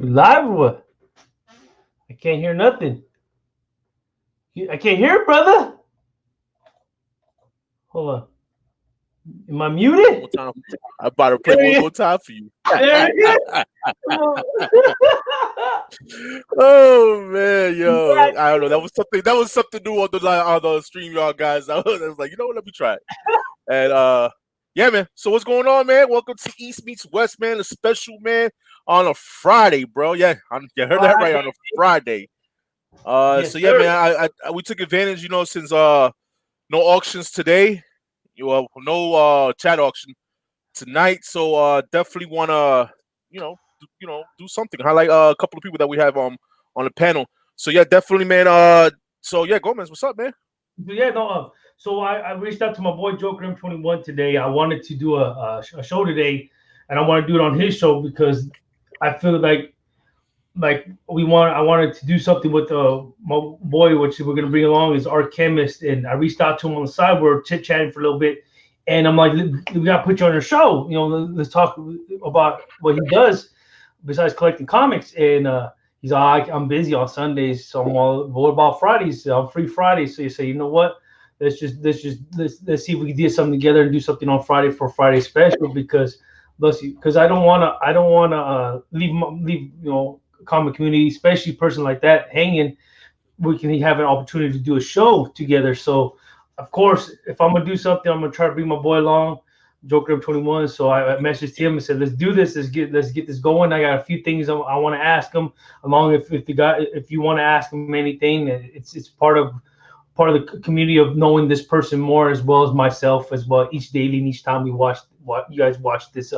Live or what? I can't hear nothing. I can't hear it, brother. Hold on. Am I One more muted? time. I'm about to play There one he is. more time for you. There he is. Come on. Oh man, I'm yo, back. I don't know. That was something new on the stream, y'all guys. I was like, let me try it. And yeah, man. So what's going on, man? Welcome to East Meets West, man. A special man on a Friday, bro. Yeah, you heard that right, Friday. on a Friday. Yes, So yeah, sir. man. We took advantage, since no auctions today, no chat auction tonight. So definitely wanna do something. Highlight a couple of people that we have on the panel. So yeah, definitely, man. So yeah, Gomez, what's up, man? Yeah, no. So I reached out to my boy Joe Grim 21 today. I wanted to do a show today, and I want to do it on his show because I feel like I wanted to do something with my boy, which we're gonna bring along is AR Chemist, and I reached out to him on the side. We're chit chatting for a little bit, and I'm like, we gotta put you on your show. Let's talk about what he does besides collecting comics. And he's like, I'm busy on Sundays, so I'm all, what about Fridays? I'm free Fridays. So you say, you know what? Let's see if we can do something together and do something on Friday for Friday special because bless you, because I don't wanna leave comic community, especially a person like that hanging. We can have an opportunity to do a show together. So, of course, if I'm gonna do something, I'm gonna try to bring my boy along, Joker 21. So I messaged him and said, "Let's do this. Let's get this going." I got a few things I want to ask him. Along if the guy, if you want to ask him anything, it's part of the community of knowing this person more as well as myself as well each daily and each time we watch what you guys watch this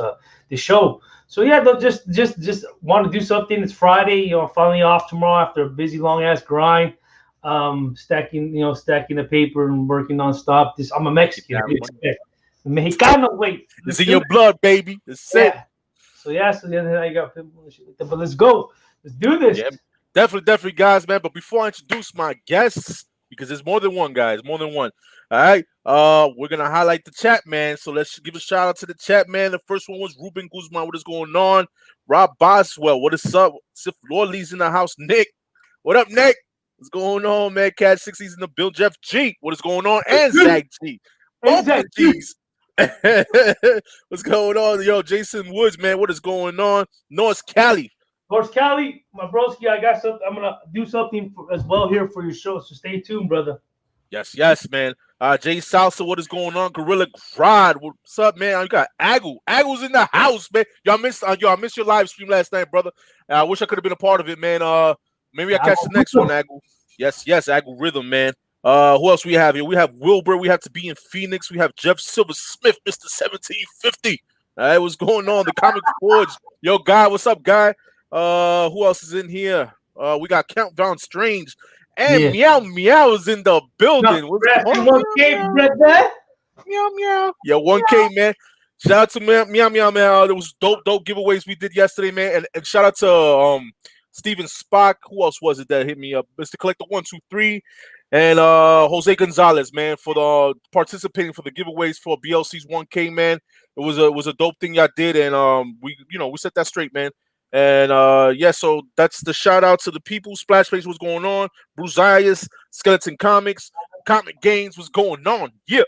show. So yeah, they'll just want to do something. It's Friday, finally off tomorrow after a busy long ass grind. Stacking the paper and working nonstop. This I'm a Get Mexican. that You money. expect. Mexicano, wait, It's let's in do your it. blood, baby. That's it. Yeah. So then I got people and shit like that. But let's go. Let's do this. Yeah, definitely, guys, man. But before I introduce my guests, because there's more than one, guys, more than one. All right, we're gonna highlight the chat, man. So let's give a shout out to the chat, man. The first one was Ruben Guzman. What is going on? Rob Boswell. What is up? Sif Lorley's in the house. Nick. What up, Nick? What's going on, man? Cat 60's in the Bill Jeff G. What is going on? And Zach G. Both the Exactly. G's. What's going on? Yo, Jason Woods, man. What is going on? North Cali. Horse Cali, my broski, I got something. I'm gonna do something as well here for your show, so stay tuned, brother. Yes, man. Jay Salsa, what is going on? Gorilla Grod, what's up, man? You got Agu. Agu's in the house, man. I missed your live stream last night, brother. I wish I could have been a part of it, man. Maybe I I catch the next one, Agu. Yes, Agu Rhythm, man. Who else we have here? We have Wilbur. We have to be in Phoenix. We have Jeff Silver Smith, Mr. 1750. All right, what's going on? The Comic Forge. Yo, Guy, what's up, Guy? Who else is in here? We got Countdown Strange. And yeah. Meow is in the No, building. What's going Rasty on? one K, brother. Meow. Yeah, 1K, man. Shout out to Meow, man. There was dope giveaways we did yesterday, man. And shout out to Steven Spock. Who else was it that hit me up? Mr. Collector 123. And Jose Gonzalez, man, for the participating for the giveaways for BLC's 1K, man. It was a dope thing y'all did, and we set that straight, man. And yeah, so that's the shout out to the people. Splash Page, what's going on? Bruzias, Skeleton Comics, Comic Games, what's going on? Yeah.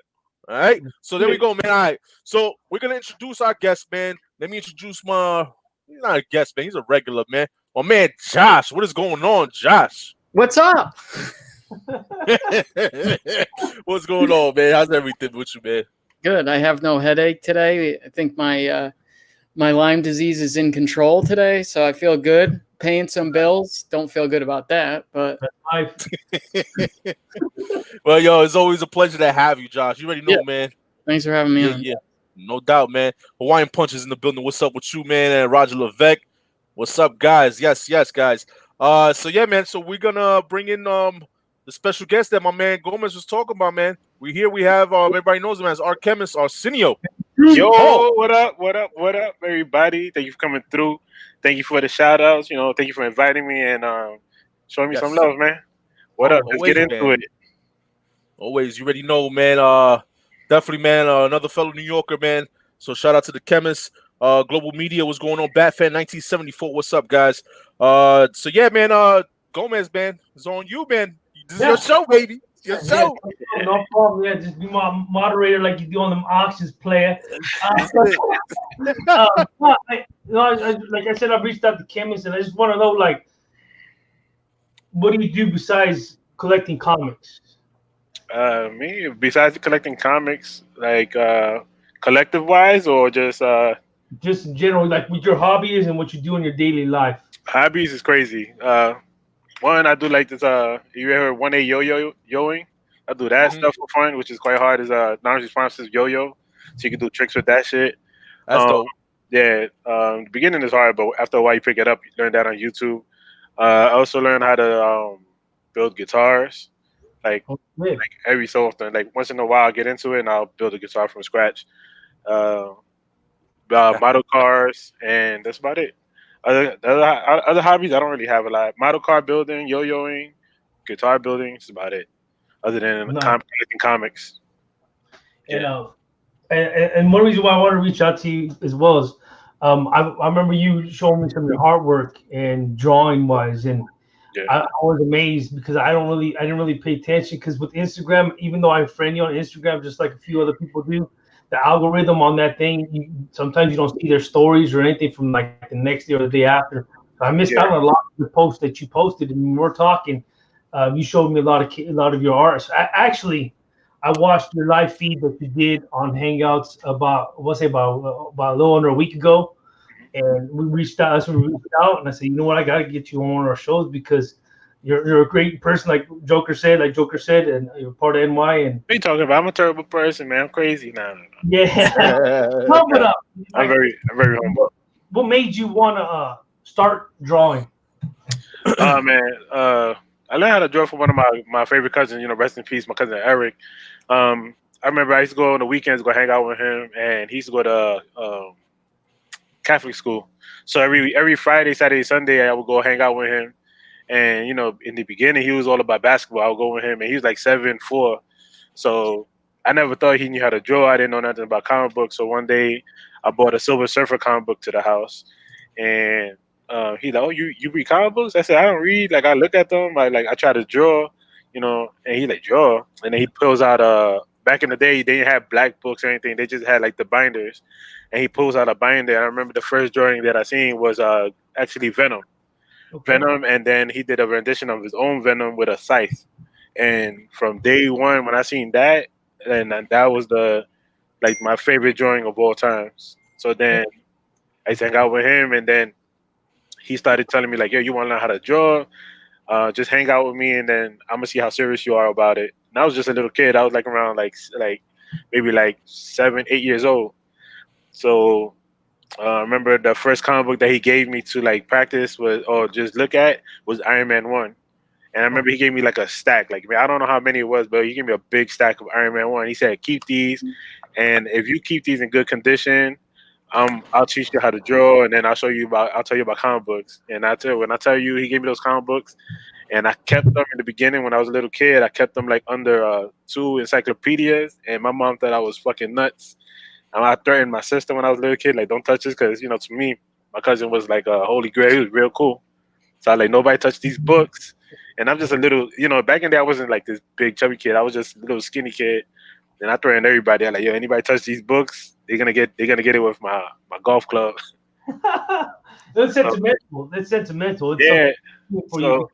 All right. So there we go, man. All right. So we're gonna introduce our guest, man. Let me introduce he's not a guest, man. He's a regular, man. My man Josh. What is going on, Josh? What's up? What's going on, man? How's everything with you, man? Good. I have no headache today. I think my Lyme disease is in control today, so I feel good. Paying some bills. Don't feel good about that, but Well, yo, it's always a pleasure to have you, Josh. You already yeah. know, man. Thanks for having me on. Yeah. No doubt, man. Hawaiian Punch is in the building. What's up with you, man? And Roger Levesque. What's up, guys? Yes, guys. So yeah, man. So we're gonna bring in the special guest that my man Gomez was talking about, man. We have everybody knows him as AR Chemist, Arsenio. Yo, Oh, what up, everybody? Thank you for coming through. Thank you for the shout outs. Thank you for inviting me and showing me some yes. love, man. What up? Let's Always, get into man. it. Always, you already know, man. Definitely, man. Another fellow New Yorker, man. So shout out to the chemist. Global Media, what's going on? Batfan 1974, what's up, guys? So yeah, man. Gomez, man, it's on you, man. This is your show, baby. It's your show. No problem. Yeah, just be my moderator like you do on them auctions, player. Like I said, I reached out to Chemist, and I just want to know, like, what do you do besides collecting comics? Me, besides collecting comics, like collective wise, or just in general, like what your hobby is and what you do in your daily life. hobbies is crazy. One, I do like this. You ever 1A yoing? I do that stuff for fun, which is quite hard. Is non-responsive yo-yo, so you can do tricks with that shit. That's dope. Yeah, the beginning is hard, but after a while you pick it up. You learn that on YouTube. I also learned how to build guitars, like every so often. Like once in a while, I get into it and I'll build a guitar from scratch. Model cars, and that's about it. Other hobbies, I don't really have a lot. Model car building, yo-yoing, guitar building, that's about it. Other than collecting comics. And one reason why I want to reach out to you as well is I remember you showing me some of your artwork and drawing wise, and I was amazed because I didn't really pay attention, because with Instagram, even though I friend you on Instagram just like a few other people do, the algorithm on that thing, sometimes you don't see their stories or anything from like the next day or the day after. So I missed out on a lot of the posts that you posted, and when we're talking, you showed me a lot of your art. So I watched your live feed that you did on Hangouts about a little under a week ago, and we reached out. And I said, you know what, I got to get you on one of our shows because you're a great person, like Joker said, and you're part of NY. And what are you talking about? I'm a terrible person, man. I'm crazy now. Yeah, sum it up. I'm very humble. What made you want to start drawing? Oh man, I learned how to draw from one of my favorite cousins. You know, rest in peace, my cousin Eric. I remember I used to go on the weekends, go hang out with him, and he used to go to Catholic school. So every Friday, Saturday, Sunday, I would go hang out with him. And you know, in the beginning, he was all about basketball. I would go with him, and he was like 7'4". So I never thought he knew how to draw. I didn't know nothing about comic books. So one day, I bought a Silver Surfer comic book to the house, and he's like, "Oh, you read comic books?" I said, "I don't read. Like I look at them. I try to draw, you know." And he like draw, and then he pulls out back in the day they didn't have black books or anything. They just had like the binders, and he pulls out a binder. And I remember the first drawing that I seen was actually Venom. Okay. Venom, and then he did a rendition of his own Venom with a scythe. And from day one, when I seen that, and that was my favorite drawing of all times. So then I hang out with him, and then he started telling me like, "Yo, you want to learn how to draw? Just hang out with me, and then I'm gonna see how serious you are about it." And I was just a little kid. I was like around maybe 7, 8 years old. So I remember the first comic book that he gave me to like practice or just look at was Iron Man 1. And I remember he gave me like a stack. Like, I don't know how many it was, but he gave me a big stack of Iron Man 1. He said, "Keep these, and if you keep these in good condition, I'll teach you how to draw, and then I'll tell you about comic books." And when I tell you, he gave me those comic books, and I kept them in the beginning when I was a little kid. I kept them like under 2 encyclopedias, and my mom thought I was fucking nuts. And I threatened my sister when I was a little kid, like, "Don't touch this," because you know, to me, my cousin was like a holy grail. He was real cool. So I like, nobody touch these books. And I'm just a little, you know, back in the day, I wasn't like this big chubby kid. I was just a little skinny kid. And I threatened everybody. I'm like, "Yo, anybody touch these books, they're gonna get it with my golf club." That's sentimental. That's sentimental. It's so,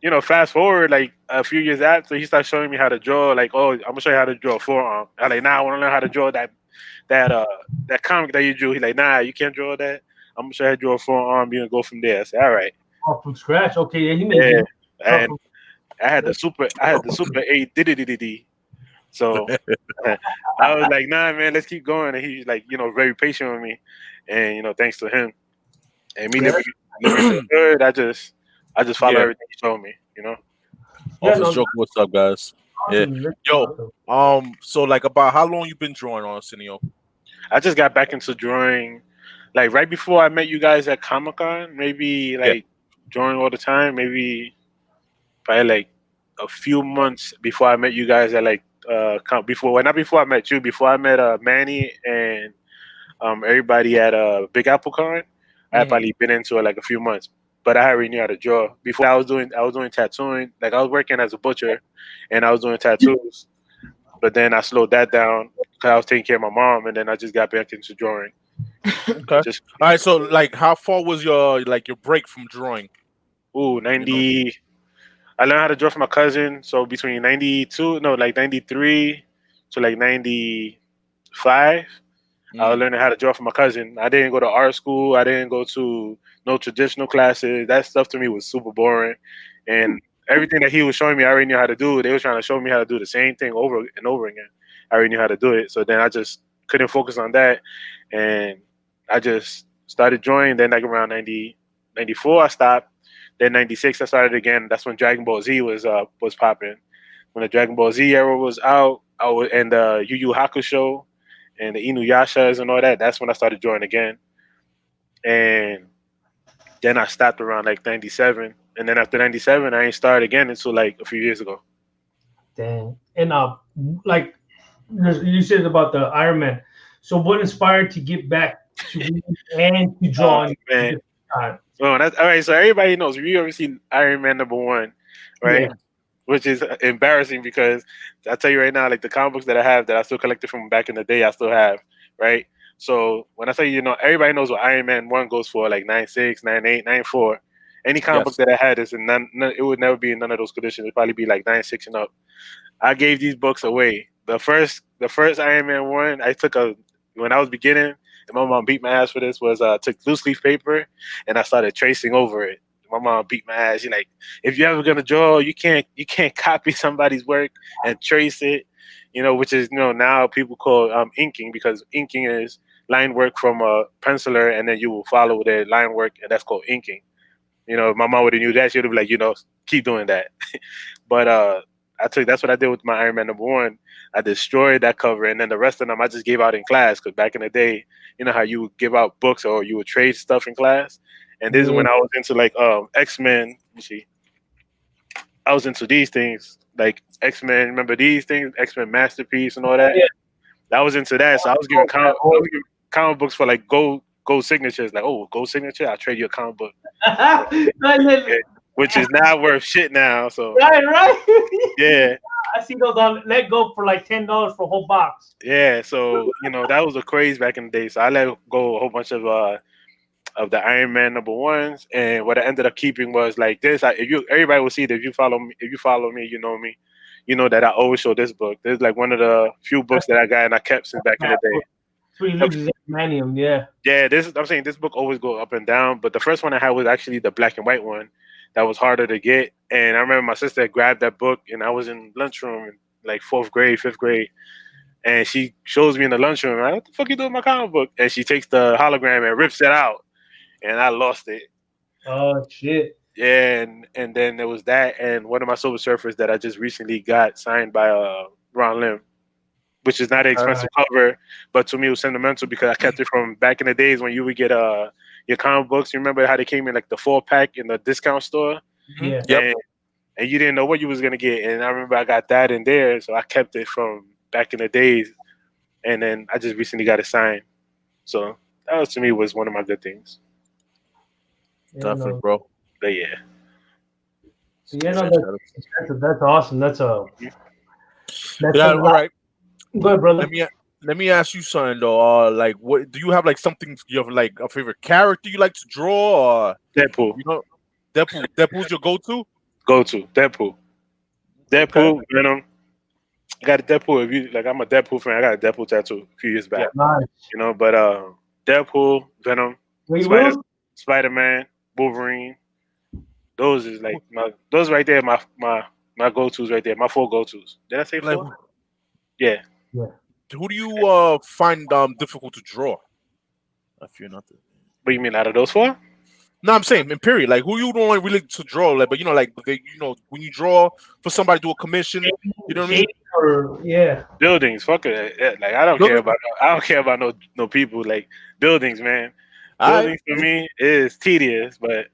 you know, fast forward like a few years after, he started showing me how to draw. Like, "Oh, I'm gonna show you how to draw a forearm." I'm like, "Nah, I want to learn how to draw that comic that you drew." He like, "Nah, you can't draw that. I'm gonna show you how to draw a forearm. You gonna go from there." I said, "All right." Oh, from scratch. Okay, yeah, he made it. And I had the super 8 diddy. So I was like, "Nah, man, let's keep going." And he's like, you know, very patient with me, and you know, thanks to him and me never good. I just follow everything he told me, you know. Office Joker, what's up, guys? Yeah, yo, so like, about how long you been drawing on Arsenio? I just got back into drawing, like right before I met you guys at Comic-Con. Maybe drawing all the time. Maybe probably like a few months before I met you guys at not before I met you, before I met Manny and everybody at a Big Apple Con. I had probably been into it like a few months, but I already knew how to draw. Before I was doing tattooing. Like I was working as a butcher, and I was doing tattoos. But then I slowed that down because I was taking care of my mom, and then I just got back into drawing. Okay. Just All right. So, like, how far was your break from drawing? 90. I learned how to draw from my cousin. So between 92, no, like 93 to like 95, I was learning how to draw from my cousin. I didn't go to art school. I didn't go to no traditional classes. That stuff to me was super boring. And everything that he was showing me, I already knew how to do. They were trying to show me how to do the same thing over and over again. I already knew how to do it. So then I just couldn't focus on that. And I just started drawing. Then like around 90, 94, I stopped. Then 96, I started again. That's when Dragon Ball Z was popping. When the Dragon Ball Z era was out, and the Yu Yu Hakusho and the Inuyashas and all that. That's when I started drawing again. And then I stopped around like 97. And then after 97, I ain't started again until like a few years ago. Dang. And like you said about the Iron Man. So what inspired to get back to reading and to drawing? Man. Oh, that's all right. So everybody knows if you ever seen Iron Man #1, right? Yeah. Which is embarrassing because I tell you right now, like the comic books that I have that I still collected from back in the day, I still have, right? So when I say, everybody knows what Iron Man 1 goes for, like 96, 98, 94. Any comic book that I had is in none, it would never be in none of those conditions. It'd probably be like 96 and up. I gave these books away. The first Iron Man 1, when I was beginning, and my mom beat my ass for this, was took loose leaf paper and I started tracing over it. My mom beat my ass. She's like, if you're ever gonna draw, you can't copy somebody's work and trace it, which is now people call inking, because inking is line work from a penciler and then you will follow the line work, and that's called inking. If my mom would have knew that, she would have been like, keep doing that. But that's what I did with my Iron Man #1. I destroyed that cover, and then the rest of them I just gave out in class, because back in the day, you know how you would give out books or you would trade stuff in class. And this is when I was into like X-Men. You see, I was into these things like X-Men. Remember these things, X-Men Masterpiece and all that. Yeah. I was into that, so I was giving comic books for like gold signatures. Like, oh, gold signature, I'll trade you a comic book. Which is not worth shit now. So right. Yeah. I see those on Let Go for like $10 for a whole box. Yeah, so that was a craze back in the day. So I let go a whole bunch of the Iron Man #1s, and what I ended up keeping was like this. Everybody will see that if you follow me, you know me, you know that I always show this book. This is like one of the few books that I got and I kept since back in the day. Three Losers Manium, yeah. Yeah, I'm saying this book always go up and down, but the first one I had was actually the black and white one. That was harder to get, and I remember my sister grabbed that book, and I was in lunchroom in like 4th grade, 5th grade, and she shows me in the lunchroom, like, what the fuck you doing with my comic book? And she takes the hologram and rips it out, and I lost it. Oh shit. Yeah, and then there was that, and one of my Silver Surfers that I just recently got signed by Ron Lim, which is not an expensive cover, but to me it was sentimental because I kept it from back in the days when you would get your comic books. You remember how they came in like the 4-pack in the discount store? Yeah. Yep. And you didn't know what you was gonna get. And I remember I got that in there, so I kept it from back in the days. And then I just recently got it signed. So that was, to me, was one of my good things. Definitely, bro. But yeah. Yeah, that's awesome. That's all right. Go ahead, brother. Let me ask you something though. Like, what do you have? Like something you have like a favorite character you like to draw? Or Deadpool. Deadpool's your go-to. Deadpool. Okay. Venom. I got a Deadpool. If you like, I'm a Deadpool fan. I got a Deadpool tattoo a few years back. Nice. But Deadpool, Venom, Spider-Man, Wolverine. Those is like those right there. My go-tos right there. My 4 go-tos. Did I say 4? Like, yeah. Who do you find difficult to draw? I fear nothing. What do you mean, out of those 4? No, I'm saying in period. Like, who you don't like really to draw? Like, but when you draw for somebody to do a commission, you know what I mean? Buildings, fuck it. Yeah, like I don't care about no people. Like buildings, man. Buildings for me is tedious, but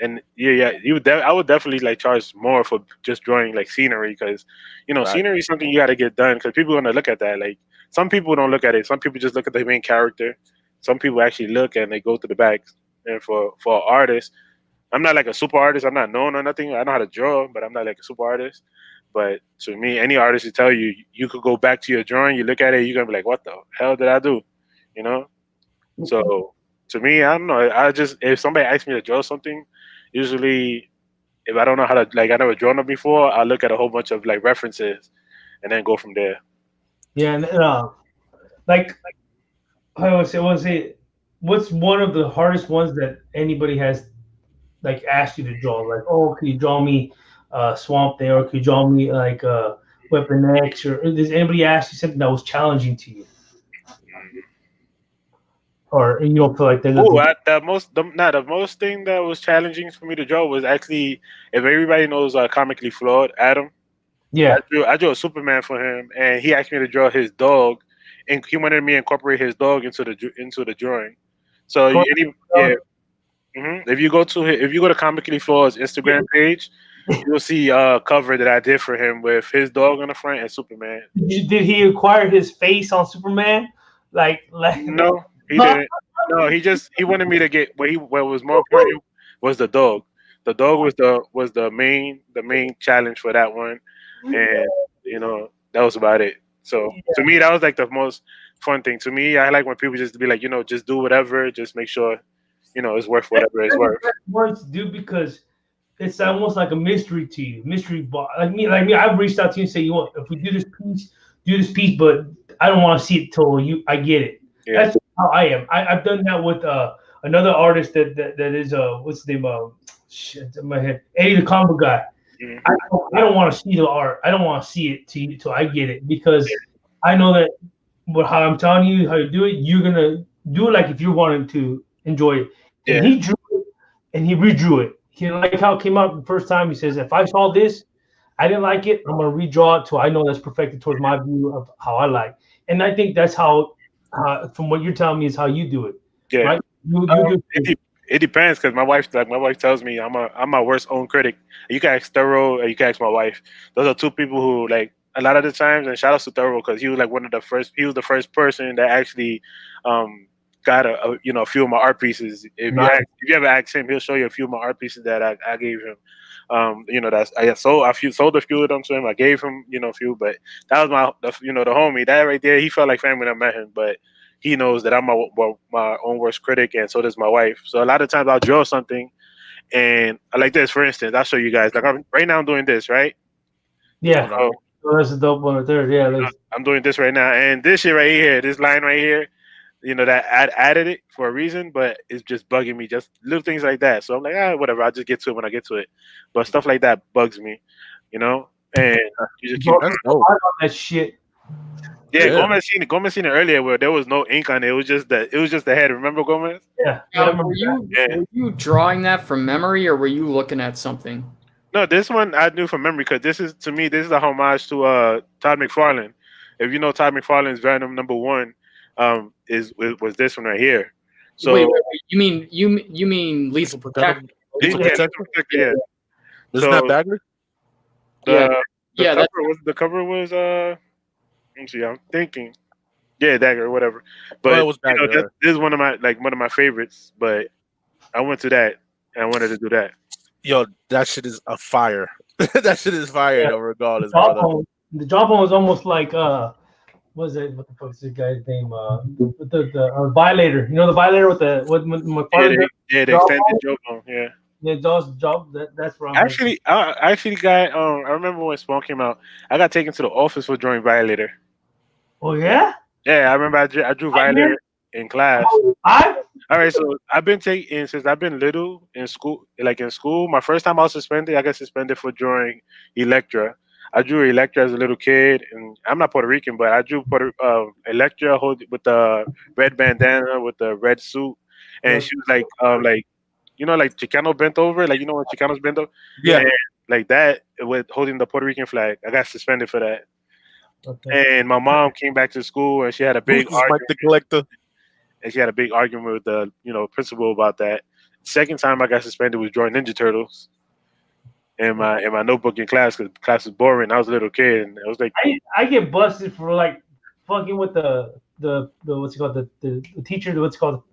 and I would definitely like charge more for just drawing like scenery, because scenery is something you got to get done, because people are gonna look at that. Like some people don't look at it. Some people just look at the main character. Some people actually look and they go to the back. And for artists, I'm not like a super artist. I'm not known or nothing. I know how to draw, but I'm not like a super artist. But to me, any artist will tell you, you could go back to your drawing, you look at it, you're gonna be like, what the hell did I do? You know? So to me, I don't know. I just, if somebody asks me to draw something, usually if I don't know how to, like, I never drawn it before, I look at a whole bunch of like references and then go from there. Yeah, and like I want to say, what's one of the hardest ones that anybody has like asked you to draw? Like, oh, could you draw me Swamp Thing, or could you draw me like Weapon X, or does anybody ask you something that was challenging to you, or you don't feel like there's Oh, nothing? the most thing that was challenging for me to draw was actually, if everybody knows Comically Flawed, Adam. Yeah, I drew a Superman for him, and he asked me to draw his dog, and he wanted me to incorporate his dog into the drawing. So yeah, if you go to Comically Flawed's Instagram page, you'll see a cover that I did for him with his dog on the front and Superman. Did he acquire his face on Superman? Like No, he didn't. No, he wanted me to get what was more important was the dog. The dog was the main challenge for that one, and that was about it. So to me, that was like the most fun thing. To me, I like when people just be like, just do whatever, just make sure, it's worth whatever it's worth. Words do, because it's almost like a mystery to you, mystery box. Like me, I've reached out to you and say, you want, if we do this piece, but I don't want to see it till I get it. Yeah. That's how I am. I've done that with another artist that is what's his name? Shit, in my head, Eddie the comic guy. Mhm. I don't want to see the art. I don't want to see it till I get it, because I know that how I'm telling you how to do it, you're gonna do it like if you wanted to enjoy it. And he drew it and he redrew it. He didn't like how it came out the first time. He says, if I saw this, I didn't like it, I'm gonna redraw it till I know that's perfected towards my view of how I like. And I think that's how, from what you're telling me, is how you do it. Yeah. Right? It depends, because my wife tells me I'm my worst own critic. You can ask Thoro or you can ask my wife. Those are two people who, like, a lot of the times, and shout out to Thoro, because he was like he was the first person that actually got a few of my art pieces. If you ever ask him, he'll show you a few of my art pieces that I gave him. I sold a few of them to him. I gave him a few, but that was the homie. That right there, he felt like family when I met him, but he knows that I'm my own worst critic, and so does my wife. So a lot of times I'll draw something, and I like this. For instance, I'll show you guys. Like right now, I'm doing this, right? Yeah. So, that's a dope one right there. Yeah. I'm doing this right now, and this shit right here, this line right here, that I added it for a reason, but it's just bugging me. Just little things like that. So I'm like, whatever. I'll just get to it when I get to it. But stuff like that bugs me, and you just keep that shit. Yeah, Gomez seen it earlier where there was no ink on it. It was just the head. Remember Gomez? Yeah. Were you drawing that from memory, or were you looking at something? No, this one I knew from memory, because this is a homage to Todd McFarlane. If you know Todd McFarlane's Venom #1, was this one right here. So wait. You mean Lethal Protector? Yeah. Isn't that Bagley? The cover was let me see. I'm thinking, Dagger or whatever. But it was Bagley, this is one of my favorites. But I went to that and I wanted to do that. Yo, that shit is a fire. That shit is fire, though, regardless, brother. The jawbone was almost like what the fuck is this guy's name? The Violator. You know the Violator with my father. The extended jawbone. Yeah. Yeah, Jaw's job. That's where I'm I actually got. I remember when Spawn came out. I got taken to the office for drawing Violator. Oh yeah. Yeah, I remember. I drew Violator in class. All right, so I've been taking since I've been little in school. Like in school, my first time I was suspended, I got suspended for drawing Electra. I drew Electra as a little kid, and I'm not Puerto Rican, but I drew Electra with the red bandana with the red suit, and she was like like Chicano bent over, like when Chicanos bent over, yeah, and like that with holding the Puerto Rican flag. I got suspended for that. Okay. And my mom came back to school, and she had a big argument. Mike the Collector. And she had a big argument with the principal about that. Second time I got suspended was drawing Ninja Turtles in my notebook in class, because class was boring. I was a little kid, and I was like, I get busted for fucking with the what's it called the teacher, what's it called,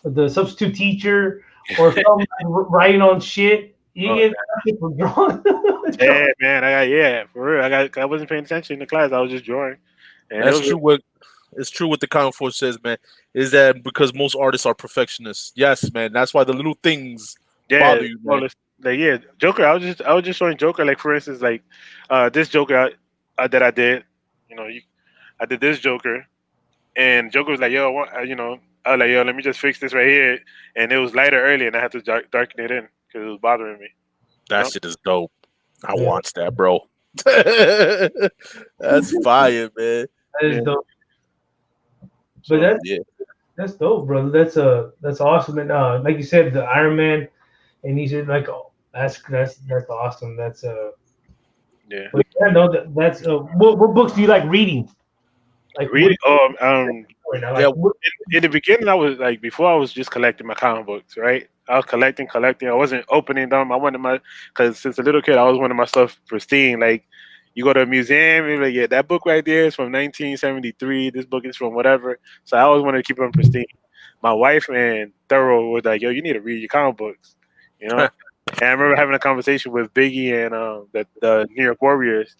the substitute teacher, or some writing on shit, you Oh, get shit for drawing. yeah, man. For real. I wasn't paying attention in the class. I was just drawing. And it That's was true. It's true what the comic force says, man. Is that because most artists are perfectionists? Yes, man. That's why the little things bother you, man. Joker. I was just showing Joker. Like for instance, like this Joker that I did. You know, I did this Joker, and Joker was like, "Yo, I was like, yo, let me just fix this right here," and it was lighter early, and I had to darken it in because it was bothering me. That know? shit is dope. I Yeah. watched that, bro. That's fire, man. That is Yeah. dope. So, But Yeah. that's dope, brother. That's awesome. And like you said, the Iron Man, and he's like, oh, that's awesome. yeah. But yeah, no, that's what books do you like reading? Like Reading. Yeah. In the beginning, I was like, before I was just collecting my comic books, right? I was collecting. I wasn't opening them. I wanted because since a little kid, I always wanted my stuff pristine. Like, you go to a museum, and you're like, yeah, that book right there is from 1973. This book is from whatever. So I always wanted to keep them pristine. My wife and Thoro was like, yo, you need to read your comic books, you know? And I remember having a conversation with Biggie and the New York Warriors,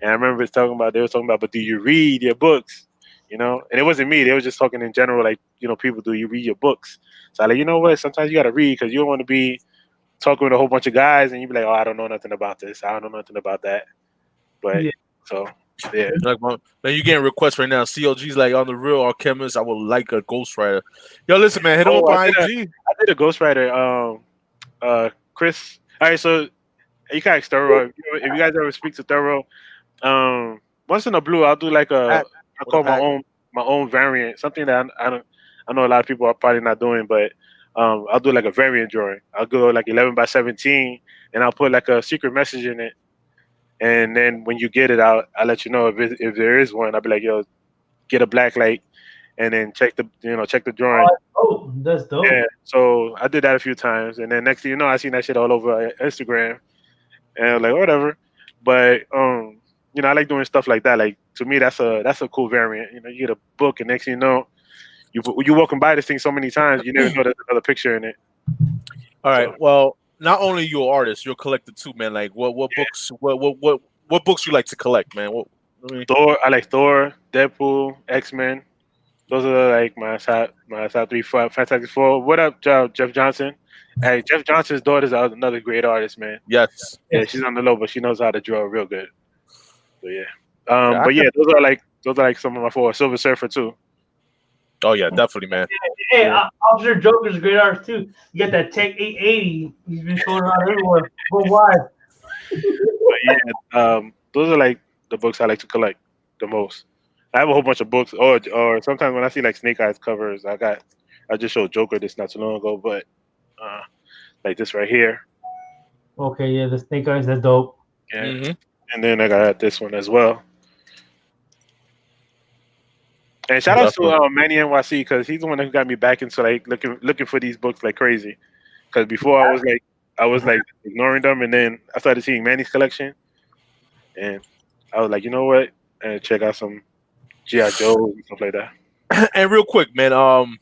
and I remember they were talking about, but do you read your books? You know, and it wasn't me. They were just talking in general, like, people, do you read your books? So I like, you know what? Sometimes you got to read because you don't want to be talking with a whole bunch of guys and you be like, oh, I don't know nothing about this. I don't know nothing about that. But Yeah. so yeah, Like, man, you getting requests right now. COG's like, on the real AR Chemist, I would like a ghostwriter. Yo, listen, man, hit him up on IG. I did a ghostwriter. Chris. All right, so you can ask Thoro. If you guys ever speak to Thoro, once in a blue, I'll do like I call my own variant, something that I know a lot of people are probably not doing, but I'll do like a variant drawing. I'll go like 11 by 17, and I'll put like a secret message in it. And then when you get it out, I'll let you know if there is one. I'll be like, yo, get a black light, and then check the drawing. Oh, that's dope. Yeah, so I did that a few times, and then next thing you know, I seen that shit all over Instagram, and I was like, whatever. But I like doing stuff like that. Like, to me, that's a cool variant. You get a book, and next thing you know, you walking by this thing so many times, you never know there's another picture in it. All right. So, well, not only you're an artist, you're a collector too, man. Like, what books? What books you like to collect, man? Thor. I like Thor, Deadpool, X-Men. Those are like my top 3, Fantastic Four. What up, Jeff Johnson? Hey, Jeff Johnson's daughter's another great artist, man. Yes. Yeah, she's on the low, but she knows how to draw real good. So yeah. But yeah, those are like some of my 4. Silver Surfer too. Oh yeah, definitely, man. Hey, Officer Joker's a great artist too. You got that Tech 880. He's been showing around everywhere worldwide. But yeah, those are like the books I like to collect the most. I have a whole bunch of books, or sometimes when I see like Snake Eyes covers, I just showed Joker this not too long ago, but like this right here. Okay, yeah, the Snake Eyes, that's dope. Yeah, and then I got this one as well. And shout out to Manny NYC, because he's the one who got me back into like looking for these books like crazy. Because before I was like ignoring them, and then I started seeing Manny's collection, and I was like, you know what, and check out some G.I. Joe and stuff like that. And real quick, man,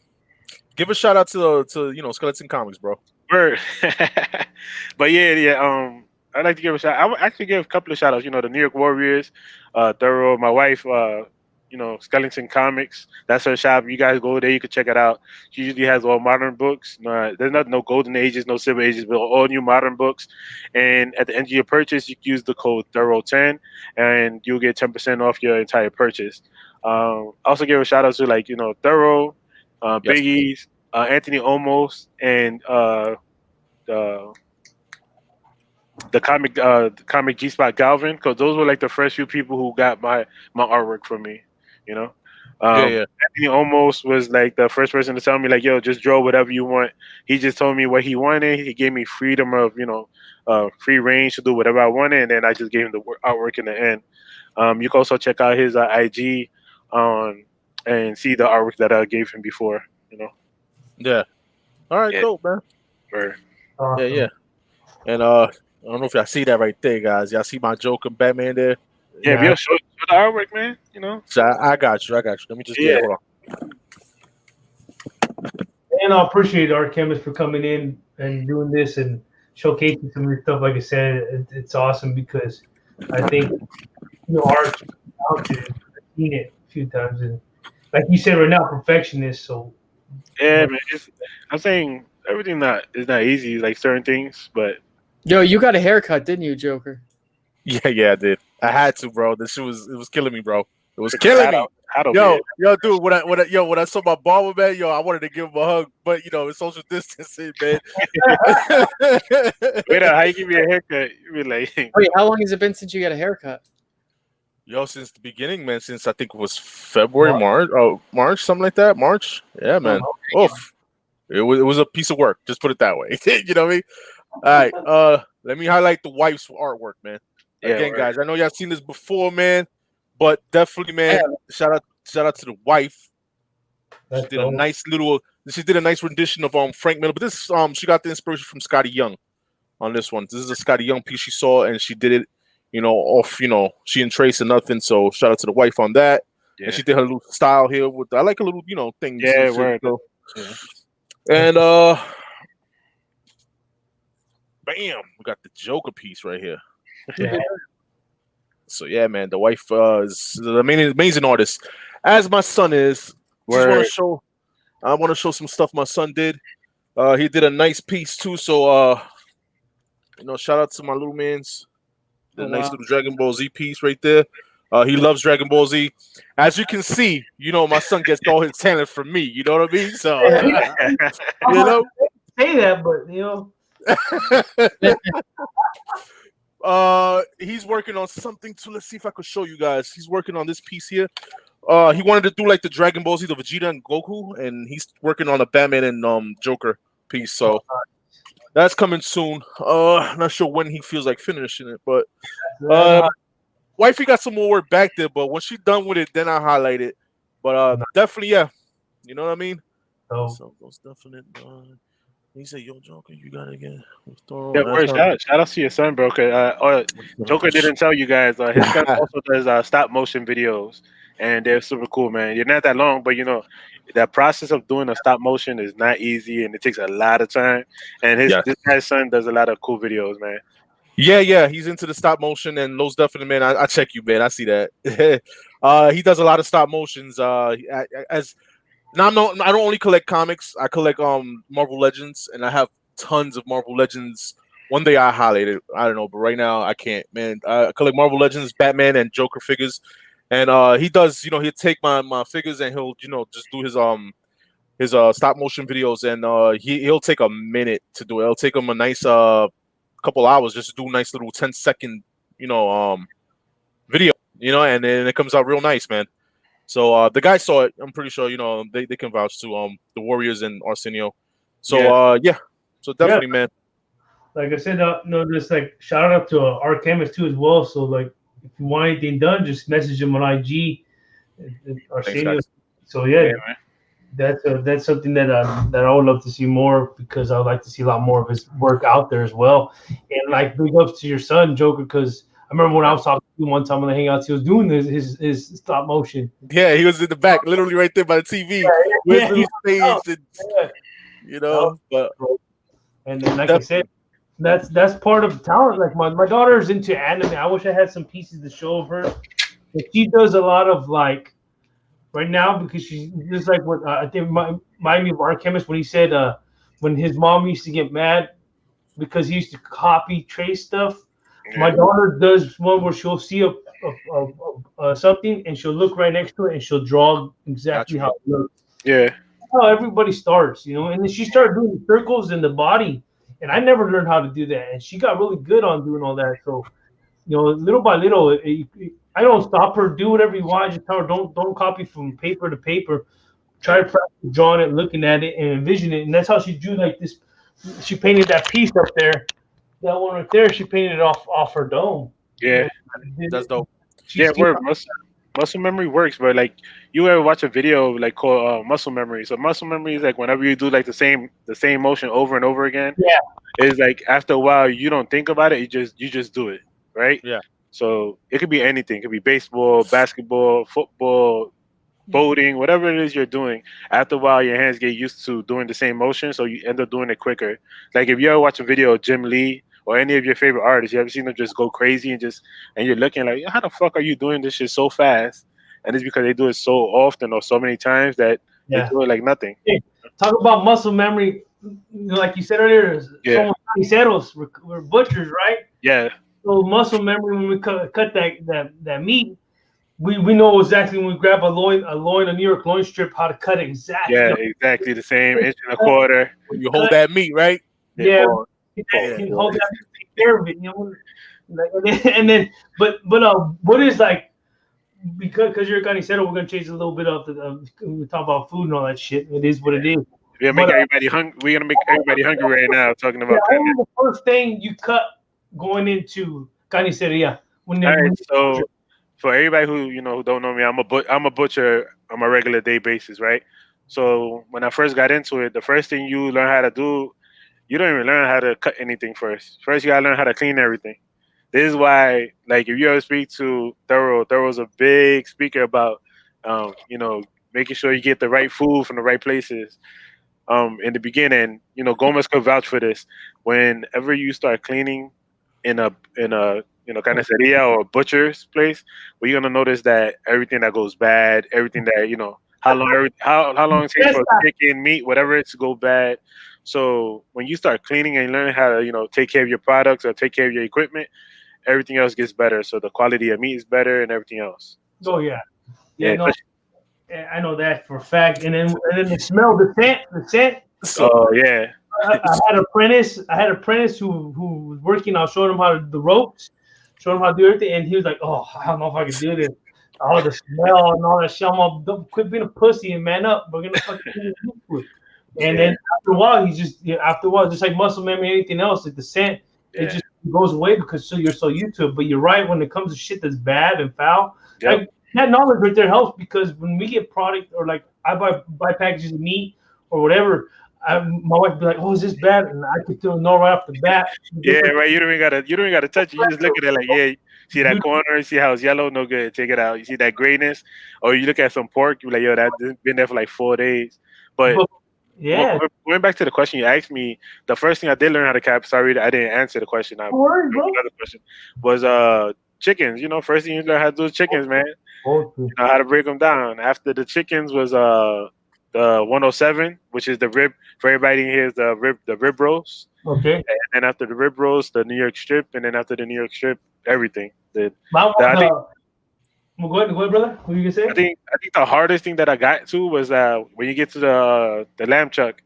give a shout out to Skeleton Comics, bro. Word. But yeah. I'd like to give a shout. I would actually give a couple of shout outs. The New York Warriors, Thoro, my wife. Skeleton Comics. That's her shop. You guys go there, you can check it out. She usually has all modern books. There's no golden ages, no silver ages, but all new modern books. And at the end of your purchase, you can use the code Thoro10, and you'll get 10% off your entire purchase. Also give a shout out to Thoro, Biggie's, Anthony Olmos, and the comic G Spot Galvin, because those were like the first few people who got my artwork from me. Anthony almost was like the first person to tell me like, yo, just draw whatever you want. He just told me what he wanted. He gave me freedom of free range to do whatever I wanted, and then I just gave him the artwork in the end. You can also check out his IG and see the artwork that I gave him before. Yeah. All right, cool, man. Awesome. Yeah. And I don't know if y'all see that right there, guys. Y'all see my Joker Batman there? Yeah, Yeah. show the artwork, man. You know. So I got you. Let me just get it. Hold on. And I appreciate AR Chemist for coming in and doing this and showcasing some of your stuff. Like I said, it's awesome because I think art talented. I've seen it a few times, and like you said right now, perfectionist. So Yeah, man. I'm saying everything is not easy, like certain things, but Yo, you got a haircut, didn't you, Joker? Yeah, I did. I had to, bro. This shit was killing me, bro. It was killing me. Yo, dude, when I saw my barber, man, I wanted to give him a hug, but it's social distancing, man. Wait, how you give me a haircut? You be like, Wait, how long has it been since you got a haircut? Yo, since the beginning, man. Since I think it was February, March, something like that. March, yeah, man. Oof. It was a piece of work. Just put it that way. You know what I mean? All right. Let me highlight the wife's artwork, man. Again, guys, I know y'all seen this before, man, but definitely, man, shout out to the wife. She did a nice rendition of Frank Miller, but this she got the inspiration from Scotty Young on this one. This is a Scotty Young piece she saw, and she did it, off, she and Trace and nothing. So shout out to the wife on that. Yeah. And she did her little style here with I like a little, things. Yeah, and word. So. Yeah. And bam, we got the Joker piece right here. Yeah. So yeah, man, the wife is an amazing artist, as my son is. I want to show some stuff my son did. He did a nice piece too. So shout out to my little man's the nice little Dragon Ball Z piece right there. He loves Dragon Ball Z. As you can see, my son gets all his talent from me. You know what I mean? So say that, but he's working on something too. Let's see if I could show you guys. He's working on this piece here. He wanted to do like the Dragon Ball Z, the Vegeta and Goku, and he's working on a Batman and Joker piece. So that's coming soon. Not sure when he feels like finishing it, but wifey got some more work back there. But when she's done with it, then I'll highlight it. But definitely, yeah. You know what I mean? So those definite. He said, "Yo, Joker, you got it again." Yeah, shout out to your son, bro. Joker didn't tell you guys. His son also does stop motion videos, and they're super cool, man. You're not that long, but that process of doing a stop motion is not easy, and it takes a lot of time. And this guy's son does a lot of cool videos, man. Yeah, he's into the stop motion, and those definitely, man. I check you, man. I see that. He does a lot of stop motions. Now I don't only collect comics. I collect Marvel Legends, and I have tons of Marvel Legends. One day I highlighted, I don't know, but right now I can't, man. I collect Marvel Legends, Batman, and Joker figures, and he does. He'll take my figures and he'll just do his stop motion videos, and he'll take a minute to do it. It'll take him a nice couple hours just to do a nice little 10-second video, and then it comes out real nice, man. So the guy saw it. I'm pretty sure they can vouch to the Warriors and Arsenio. So yeah. So definitely, man. Like I said, just like shout out to AR Chemist too as well. So like, if you want anything done, just message him on IG. Arsenio. So yeah, that's something that I would love to see more, because I would like to see a lot more of his work out there as well. And like, big ups to your son, Joker, because I remember when I was talking to him one time on the Hangouts, he was doing his stop motion. Yeah, he was in the back, literally right there by the TV, with the stage, and, But and then, like I said, that's part of talent. Like my daughter's into anime. I wish I had some pieces to show of her. But she does a lot of like right now, because she's just like what I think remind me of AR Chemist when he said when his mom used to get mad because he used to copy Trace stuff. My daughter does one where she'll see a something and she'll look right next to it and she'll draw exactly how it looks. Yeah. That's how everybody starts, and then she started doing circles in the body, and I never learned how to do that, and she got really good on doing all that. So, little by little, I don't stop her. Do whatever you want. Just tell her don't copy from paper to paper. Try to practice drawing it, looking at it, and envision it. And that's how she drew like this. She painted that piece up there. That one right there, she painted it off her dome. Yeah, that's dope. Muscle memory works, but like, you ever watch a video like called muscle memory? So muscle memory is like whenever you do like the same motion over and over again. Yeah, it's like after a while you don't think about it, you just do it, right? Yeah. So it could be anything. It could be baseball, basketball, football, boating, whatever it is you're doing. After a while, your hands get used to doing the same motion, so you end up doing it quicker. Like if you ever watch a video of Jim Lee or any of your favorite artists, you ever seen them just go crazy and you're looking like, how the fuck are you doing this shit so fast? And it's because they do it so often or so many times that they do it like nothing. Hey, talk about muscle memory. Like you said earlier, somos carniceros, we're butchers, right? Yeah. So muscle memory, when we cut that meat, we know exactly when we grab a New York loin strip, how to cut it exactly. Yeah, exactly the same, inch and a quarter. When you hold that meat, right? Yeah, hold that, take care of it, you know. And then, but what is like, because you're a carnicero, we're gonna change a little bit of we talk about food and all that shit. It is what it is. We're gonna make everybody hungry right now. Talking about the first thing you cut going into carniceria. All right, so for everybody who don't know me, I'm a butcher on a regular day basis, right? So when I first got into it, the first thing you learn how to do, you don't even learn how to cut anything first. First, you gotta learn how to clean everything. This is why, like, if you ever speak to Thoro's a big speaker about, making sure you get the right food from the right places. In the beginning, Gomez could vouch for this. Whenever you start cleaning in a carniceria or a butcher's place, well, you're gonna notice that everything that goes bad, everything that how long it takes for chicken, meat, whatever it's to go bad. So when you start cleaning and learn how to take care of your products or take care of your equipment, everything else gets better. So the quality of meat is better and everything else. So, I know that for a fact. And then the smell, the scent. Oh yeah. I had an apprentice who was working. I was showing him how to do the ropes, showing him how to do everything, and he was like, "Oh, I don't know if I can do this. Oh, the smell and all that shit. Don't quit being a pussy and man up. We're gonna fucking do it." And then after a while, just like muscle memory, anything else, like the scent, it just goes away because you're so used to it. But you're right, when it comes to shit that's bad and foul, like that knowledge right there helps, because when we get product, or like I buy packages of meat or whatever, my wife would be like, "Oh, is this bad?" And I could know right off the bat. Yeah, right. You don't even gotta touch it. You just look at it like, yeah. See that corner? You see how it's yellow? No good. Take it out. You see that grayness? Or you look at some pork, you're like, yo, that's been there for like 4 days. But going back to the question you asked me, the first thing I did learn how to cap. Sorry, I didn't answer the question. Another question was chickens. First thing you learn how to do is chickens, man. How to break them down. After the chickens was the 107, which is the rib. For everybody here is the rib roast. Okay. And then after the rib roast, the New York strip, and then after the New York strip, everything. Go ahead, brother. What you gonna say? I think the hardest thing that I got to was when you get to the lamb chuck,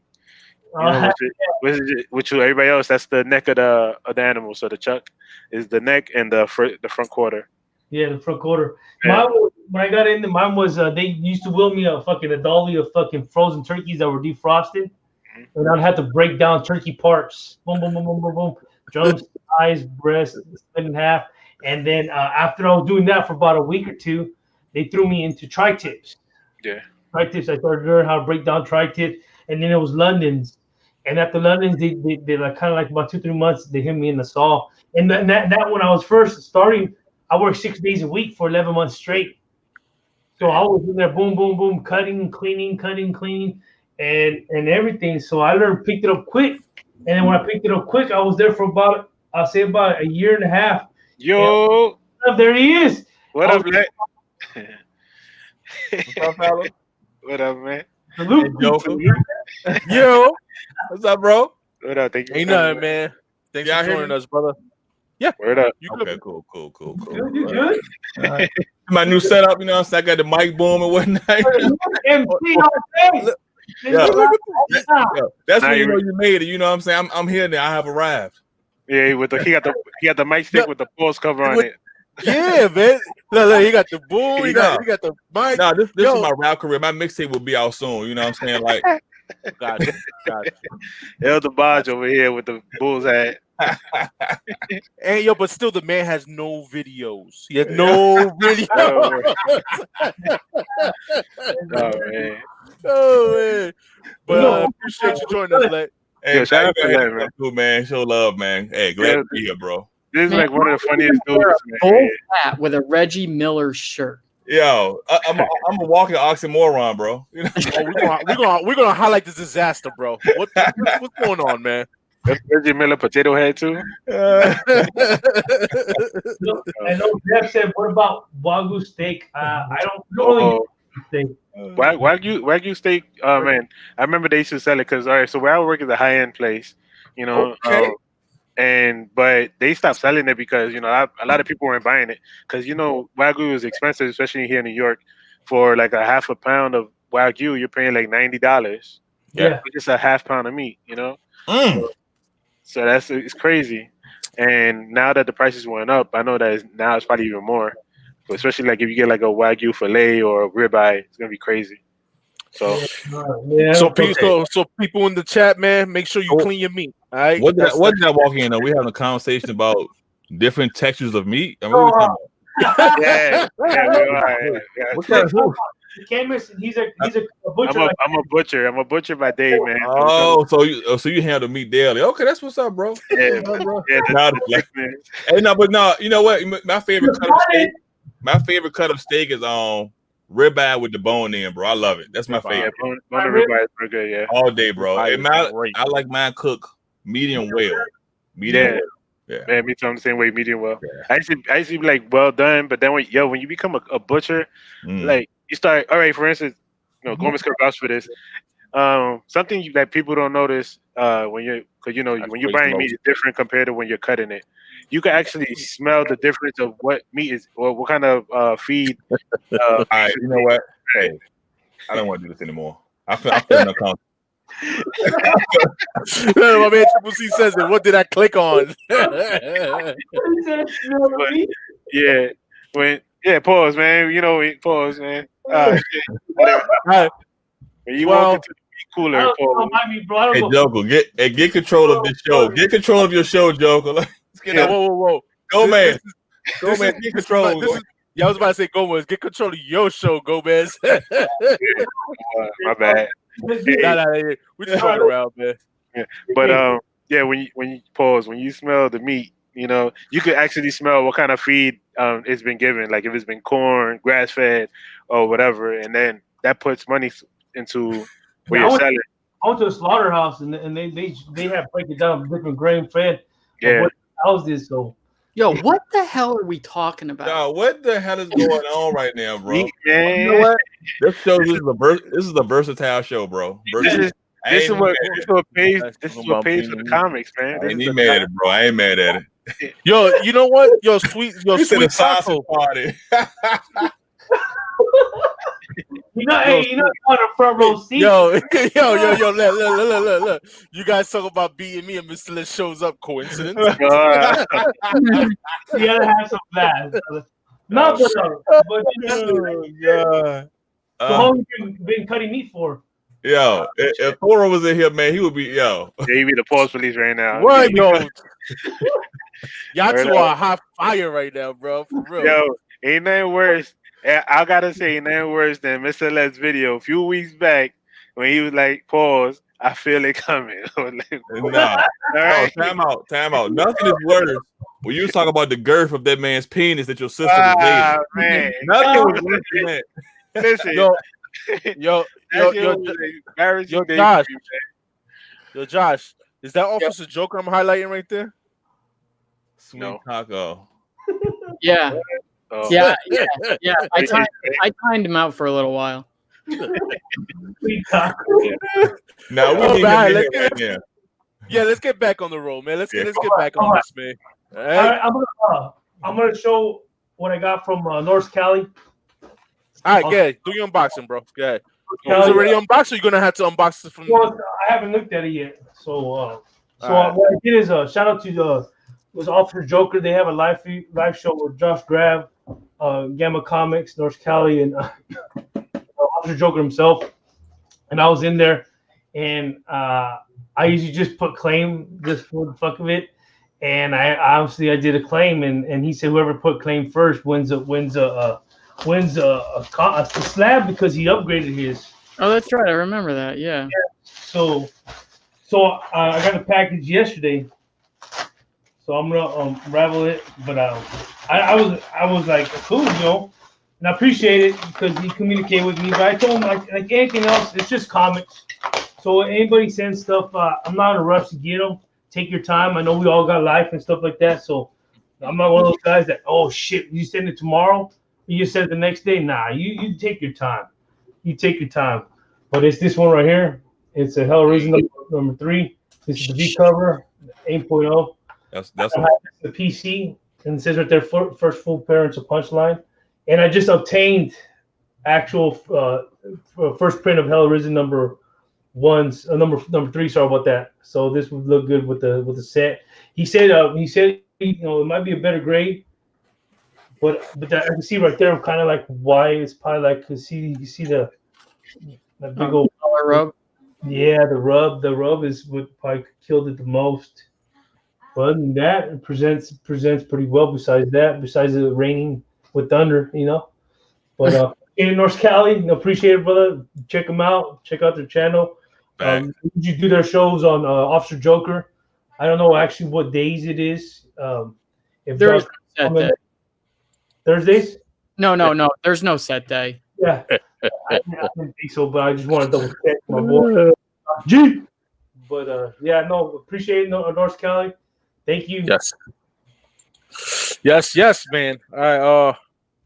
which to everybody else, that's the neck of the animal. So the chuck is the neck and the front quarter. Yeah, the front quarter. Yeah. When I got into mine was they used to wheel me a dolly of fucking frozen turkeys that were defrosted, and I'd have to break down turkey parts. Boom, boom, boom, boom, boom, boom. Drums, eyes, breast, split in half. And then after I was doing that for about a week or two, they threw me into tri-tips. Yeah. Tri-tips. I started learning how to break down tri-tips. And then it was London's. And after London's, they like kind of like about 2-3 months, they hit me in the saw. And that when I was first starting, I worked 6 days a week for 11 months straight. So I was in there, boom, boom, boom, cutting, cleaning, and everything. So I picked it up quick. And then when I picked it up quick, I was there for about a year and a half. Yo, there he is. What up, Lett? What's up, fella? What up, man? Yo, what's up, bro? What up? Thank you. Ain't nothing, man. Thanks for joining us, brother. Yeah. Word up. Okay, cool. You good? Right. My new setup, I got the mic boom and whatnot. MC all day. Yeah. That's when you made it. You know what I'm saying? I'm here now. I have arrived. Yeah, he got the mic stick with the pause cover on it. Yeah, man. Look, he got the boom. He got the mic. No, this is my rap career. My mixtape will be out soon. You know what I'm saying? Like, gotcha. Elder Bodge over here with the bull's hat. And but still, the man has no videos. He has no videos. Oh man. But appreciate you joining us, Lett. Hey, shout out to Lett, man. Cool, man. Show love, man. Hey, glad to be here, bro. This is Man, like one of the funniest dudes. Wear a Man. bold hat with a Reggie Miller shirt. Yo, I'm a walking oxymoron, bro. You know? We're gonna highlight this disaster, bro. What's going on, man? That's Reggie Miller potato head too. I know Jeff said, "What about Wagyu steak?" I don't really steak. Wagyu steak. Oh man, I remember they used to sell it because so where I work is a high end place, you know. Okay. But they stopped selling it because a lot of people weren't buying it because Wagyu is expensive, especially here in New York. For like a half a pound of Wagyu, you're paying like $90. Yeah, for just a half pound of meat, Mm. So it's crazy. And now that the prices went up, I know that now it's probably even more. But especially like if you get like a Wagyu fillet or a ribeye, it's gonna be crazy. So yeah. So people in the chat, man, make sure you clean your meat. All right. What did I walk in? We having a conversation about different textures of meat. I mean, what we talking about? yeah, we are. Yeah. What kind of food? Chemist, he's a butcher. I'm a butcher. I'm a butcher by day, man. Oh, so you handle meat daily? Okay, that's what's up, bro. Yeah, bro. yeah. Hey, but no, you know what? My favorite cut of steak. My favorite cut of steak is ribeye with the bone in, bro. I love it. That's my favorite. Yeah, bone ribeye is pretty good. Yeah, all day, bro. Ribeye And is I like mine cooked medium well. Yeah, man, me too. I'm the same way, medium well. Yeah. I used to be like well done, but then when you become a butcher, like you start. All right, for instance, Gomez could vouch for this. Something that people don't notice when you're buying meat is different compared to when you're cutting it. You can actually smell the difference of what meat is or what kind of feed. All right, you know what? Hey, I don't want to do this anymore. I feel uncomfortable. My man Triple C says it. What did I click on? Pause, man. Pause, man. When you walk into the meat cooler, pause. Hey, Joker, get control of this show. Get control of your show, Joker. Let's get whoa. Gomez. Gomez, get control. I was about to say, Gomez, get control of your show, Gomez. My bad. We just fucking around, man. Yeah. But when you pause, when you smell the meat, you could actually smell what kind of feed it's been given. Like if it's been corn, grass fed, or whatever, and then that puts money into where you're selling. I went to a slaughterhouse and they have break it down different grain fed. Yeah. What house is so. Yo, what the hell are we talking about? Yo, what the hell is going on right now, bro? Man. You know what? This is a versatile show, bro. This is what pays for the comics, man. I ain't mad at it, bro. I ain't mad at it. Yo, you know what? Yo, sweet taco party. You on a front row seat. Yo, look. You guys talk about beating me and Mr. Lett shows up. Coincidence? You gotta have some flash. No, but God. How long you been cutting meat for? Yo, if Thoro was in here, man, he would be Yeah, he be the pause police right now. What, yo? Y'all two are hot fire right now, bro. For real. Yo, ain't nothing worse. I gotta say, ain't nothing worse than Mr. Lett's video a few weeks back when he was like, pause, I feel it coming. Nah. Right. Time out. Nothing is worse. When you talk about the girth of that man's penis that your sister was dating. Man. Nothing was worse than that. Listen. Yo, Josh, is that Officer Joker I'm highlighting right there? Sweet taco. Yeah. Oh. Yeah. I timed him out for a little while. Now let's get back on the roll, man. Let's get back on this, man. All right, I'm gonna show what I got from North Cali. All right, good. Do your unboxing, bro. Good. Is it already unboxed, or you're gonna have to unbox it from? Well, I haven't looked at it yet. So what I did is shout out to was Officer Joker. They have a live show with Josh Grav, Gamma Comics, North Cali, and Officer Joker himself. And I was in there, and I usually just put claim just for the fuck of it. And I did a claim, and he said whoever put claim first wins a slab because he upgraded his. Oh, that's right. I remember that. Yeah. So I got a package yesterday. So I'm gonna unravel it. But I was like cool, you know, and I appreciate it because he communicated with me. But I told him like anything else, it's just comics. So anybody sends stuff, I'm not in a rush to get them. Take your time. I know we all got life and stuff like that. So I'm not one of those guys that, oh shit, you send it tomorrow, you just send it the next day. Nah, you take your time. You take your time. But it's this one right here. It's a Hell Risen number 3. This is the V cover, 8.0. That's the PC, and it says right there, first full appearance of Punchline. And I just obtained actual first print of Hell Risen number 1's number 3. Sorry about that. So this would look good with the set. He said you know it might be a better grade, but that, I can see right there kind of like why it's probably like because you see the big old color rub. Yeah, the rub is what probably killed it the most. But other than that, it presents pretty well. Besides the raining with thunder, you know. But in North Cali, appreciate it, brother. Check them out. Check out their channel. You do their shows on Officer Joker. I don't know actually what days it is. If There's no set day. Thursdays? No. There's no set day. Yeah. I didn't think so, but I just want to double check my boy. G. But yeah, no, appreciate it, North Cali. Thank you. Yes, man. All right,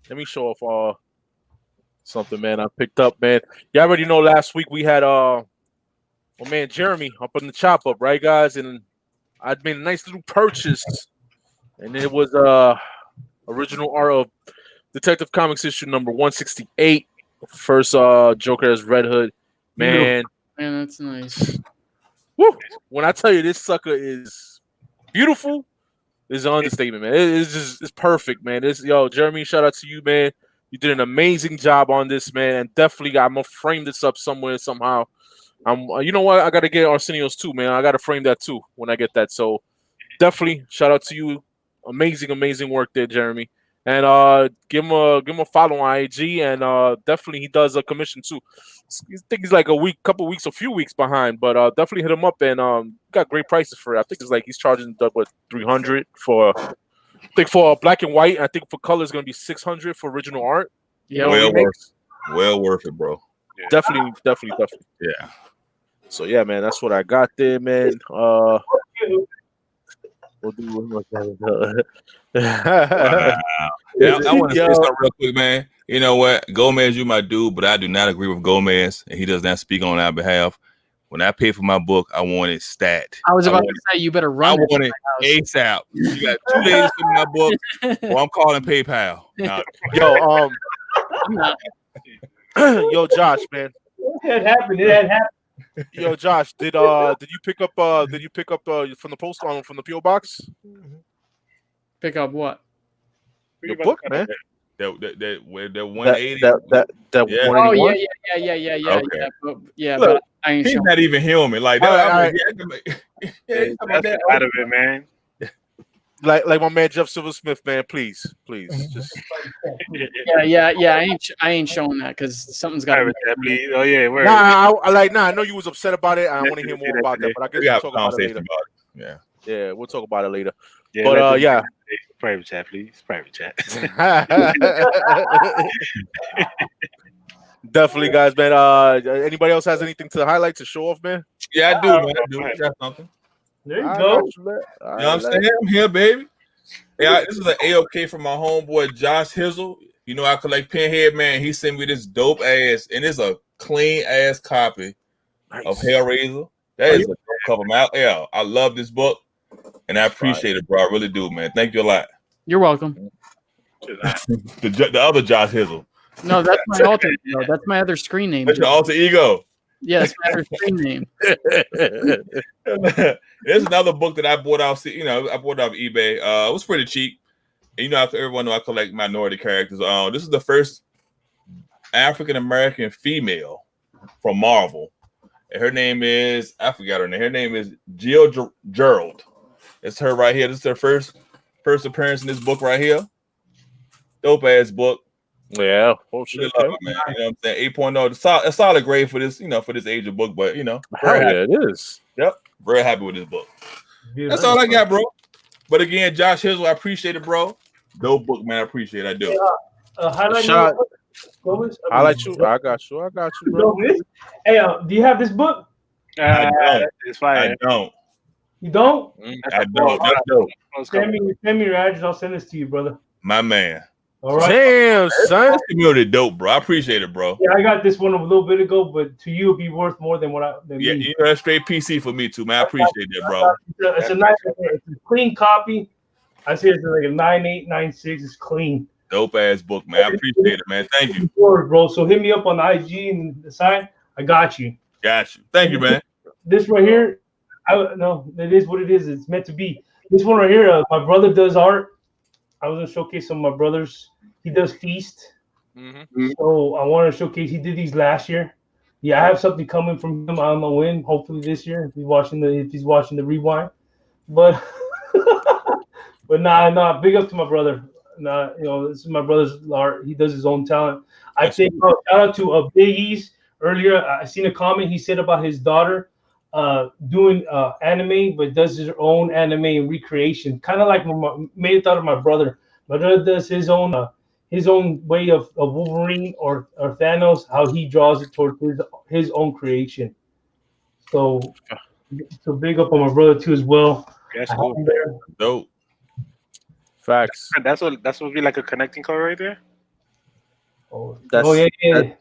let me show off something, man. I picked up, man. You already know last week we had my man Jeremy up in the chop up, right, guys? And I'd made a nice little purchase, and it was original art of Detective Comics issue number 168. First Joker as Red Hood. Man, that's nice. Woo! When I tell you this sucker is beautiful, is an understatement, man. It's perfect, man. Jeremy, shout out to you, man. You did an amazing job on this, man. And definitely I'm gonna frame this up somewhere, somehow. You know what? I gotta get Arsenio's too, man. I gotta frame that too when I get that. So definitely shout out to you. Amazing work there, Jeremy. And give him a follow on IG, and definitely he does a commission too. I think he's like a few weeks behind, but definitely hit him up, and got great prices for it. I think it's like he's charging $300 for, I think for black and white. I think for color is gonna be $600 for original art. Yeah, well worth it, bro. Yeah. Definitely. Yeah. So yeah, man, that's what I got there, man. We'll do Yeah, I want to say something real quick, man. You know what? Gomez, you my dude, but I do not agree with Gomez, and he does not speak on our behalf. When I pay for my book, I want it stat. I was about to say, you better run. I want it ASAP. You got 2 days for my book, or I'm calling PayPal. Nah. Yo, Josh, man. It had happened. Yo, Josh, did you pick up from the post on from the PO box? Pick up what? Your book, man. That 180. That yeah. 181? Oh Okay. Yeah, Look, but I ain't he's showing. not even human. Like that. That's out of it, man. Like my man Jeff Silversmith, man. Please, just. Yeah. I ain't showing that because something's got to be. Please. Oh yeah, word. I know you was upset about it. I want to hear more about that, but I guess we we'll have talk a conversation about it later. Yeah, We'll talk about it later. Yeah, but yeah. Private chat, please. Private chat. Definitely, guys, man. Anybody else has anything to highlight to show off, man? Yeah, I do, man. I do. Got something. There you go. You know what I'm saying? I'm here, baby. Yeah, this is an AOK from my homeboy Josh Hizzle. You know I collect Pinhead, man. He sent me this dope ass, and it's a clean ass copy of Hellraiser. That is a dope cover, man. Yeah, I love this book, and I appreciate it, bro. I really do, man. Thank you a lot. You're welcome. The other Josh Hizzle. No, that's my alter ego. That's my other screen name. That's your alter ego. Yeah, that's my other screen name. There's another book that I bought off. I bought it off eBay. It was pretty cheap. And, everyone know I collect minority characters. This is the first African American female from Marvel, and her name is I forgot her name. Her name is Jill Gerald. It's her right here. This is her first appearance in this book right here. Dope ass book. Yeah. Oh shit, man. You know what I'm saying? 8.0. A solid grade for this, for this age of book, but it is. Yep. Very happy with this book. That's all I got, bro. But again, Josh Hizzle, I appreciate it, bro. Dope book, man. I appreciate it. I do. Highlight Shot. Gomez? I like you. I got you, bro. Hey, do you have this book? I don't. It's fire. I don't. You don't? I don't. That's dope. Send me your address. I'll send this to you, brother. My man. All right. Damn, son. This community dope, bro. I appreciate it, bro. Yeah, I got this one a little bit ago, but to you, it'll be worth more than me. You know, that's straight PC for me too, man. I appreciate that, bro. It's a nice, it's a clean copy. I say it's like a 9896. It's clean. Dope ass book, man. I appreciate it, man. Thank you. Bro. So hit me up on the IG and the side. I got you. Got you. Thank you, man. This right here, no, it is what it is. It's meant to be. This one right here, my brother does art. I was gonna showcase some of my brothers. He does Feast. So I want to showcase. He did these last year. Yeah, I have something coming from him. I'm gonna win. Hopefully this year, if he's watching the rewind. But but nah. Big up to my brother. Nah, this is my brother's art. He does his own talent. I think shout out to Big East. Earlier, I seen a comment he said about his daughter doing anime, but does his own anime and recreation. Kind of like made it out of my brother. My brother does his own way of Wolverine or Thanos, how he draws it towards his own creation. So big up on my brother too as well. That's cool. Dope. Facts. That's what would be like a connecting code right there. Yeah.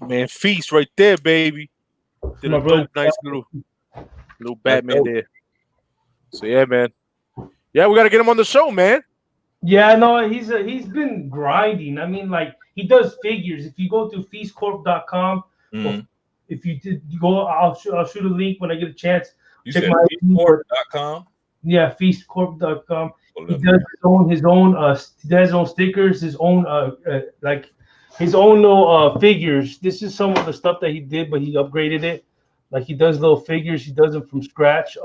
Man, Feast right there, baby. Did a dope, nice little Batman there. So yeah, man. Yeah, we gotta get him on the show, man. Yeah, no, he's been grinding. I mean, like he does figures. If you go to feastcorp.com, if you go, I'll shoot a link when I get a chance. You check my feastcorp.com. Yeah, feastcorp.com. He does his own stickers, his own his own little figures. This is some of the stuff that he did, but he upgraded it. Like he does little figures. He does them from scratch.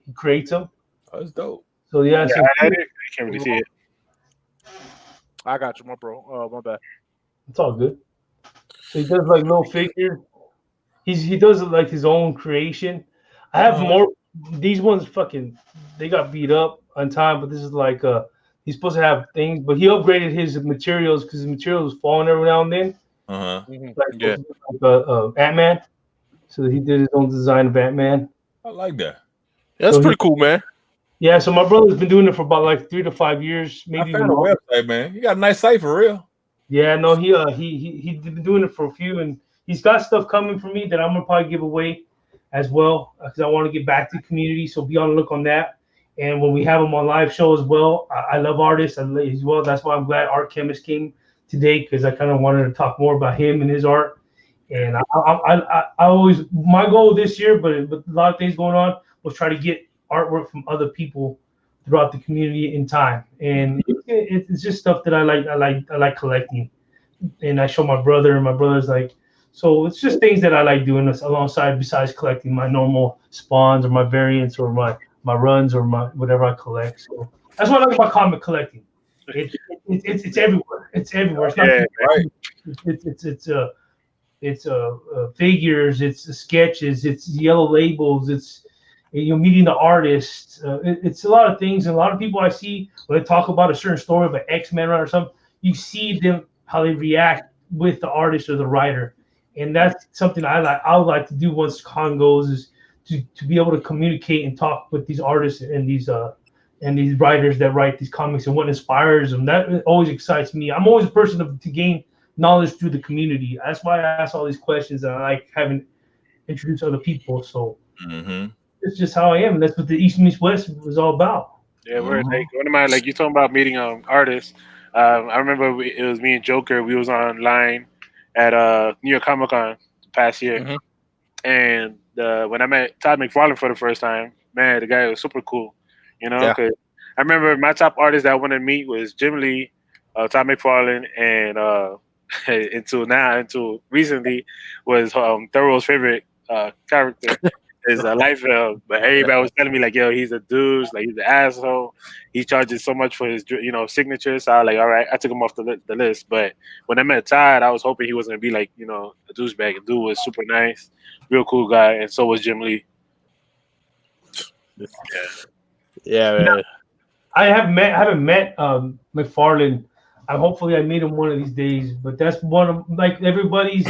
He creates them. That's dope. So yeah, I can't really see it. I got you, my bro. Oh, my bad. It's all good. So he does like little figures. He does like his own creation. I have more. These ones they got beat up on time, but this is like he's supposed to have things, but he upgraded his materials because his materials was falling every now and then. Like Ant-Man. So he did his own design of Ant-Man. I like that. That's pretty cool, man. Yeah, so my brother's been doing it for about like 3 to 5 years, maybe. I found a website, man. You got a nice site for real. Yeah, no, he's been doing it for a few, and he's got stuff coming for me that I'm gonna probably give away as well because I want to get back to the community. So be on the look on that. And when we have him on live show as well, I love artists as well. That's why I'm glad AR Chemist came today because I kind of wanted to talk more about him and his art. And I always, my goal this year, but a lot of things going on, was try to get artwork from other people throughout the community in time. And it's just stuff that I like collecting. And I show my brother, and my brother's like, so it's just things that I like doing alongside besides collecting my normal spawns or my variants or my runs or my whatever I collect. So that's what I like about comic collecting. It's everywhere. It's everywhere. It's not right. It's figures. It's sketches. It's yellow labels. It's meeting the artist. It's a lot of things. And a lot of people I see when they talk about a certain story of an X-Men run or something, you see them how they react with the artist or the writer. And that's something I would like to do once con goes is to be able to communicate and talk with these artists and these writers that write these comics and what inspires them. That always excites me. I'm always a person to gain knowledge through the community. That's why I ask all these questions and I like having introduce other people. So it's just how I am. That's what the East meets West was all about. Yeah, we're like one of my you talking about meeting artists. I remember it was me and Joker. We was online at New York Comic Con past year, and when I met Todd McFarlane for the first time, man, the guy was super cool. Cause I remember my top artist that I wanted to meet was Jim Lee, Todd McFarlane, and until recently was Thoro's favorite character. Is life, but everybody was telling me like, yo, he's a douche, like he's an asshole. He charges so much for his, signature. So I was like, all right, I took him off the list. But when I met Todd, I was hoping he was gonna be like, a douchebag. And dude was super nice, real cool guy, and so was Jim Lee. Yeah, man. I haven't met McFarlane. Hopefully I meet him one of these days. But that's one of like everybody's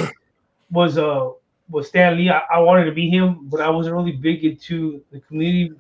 was Stan Lee. I wanted to be him, but I wasn't really big into the community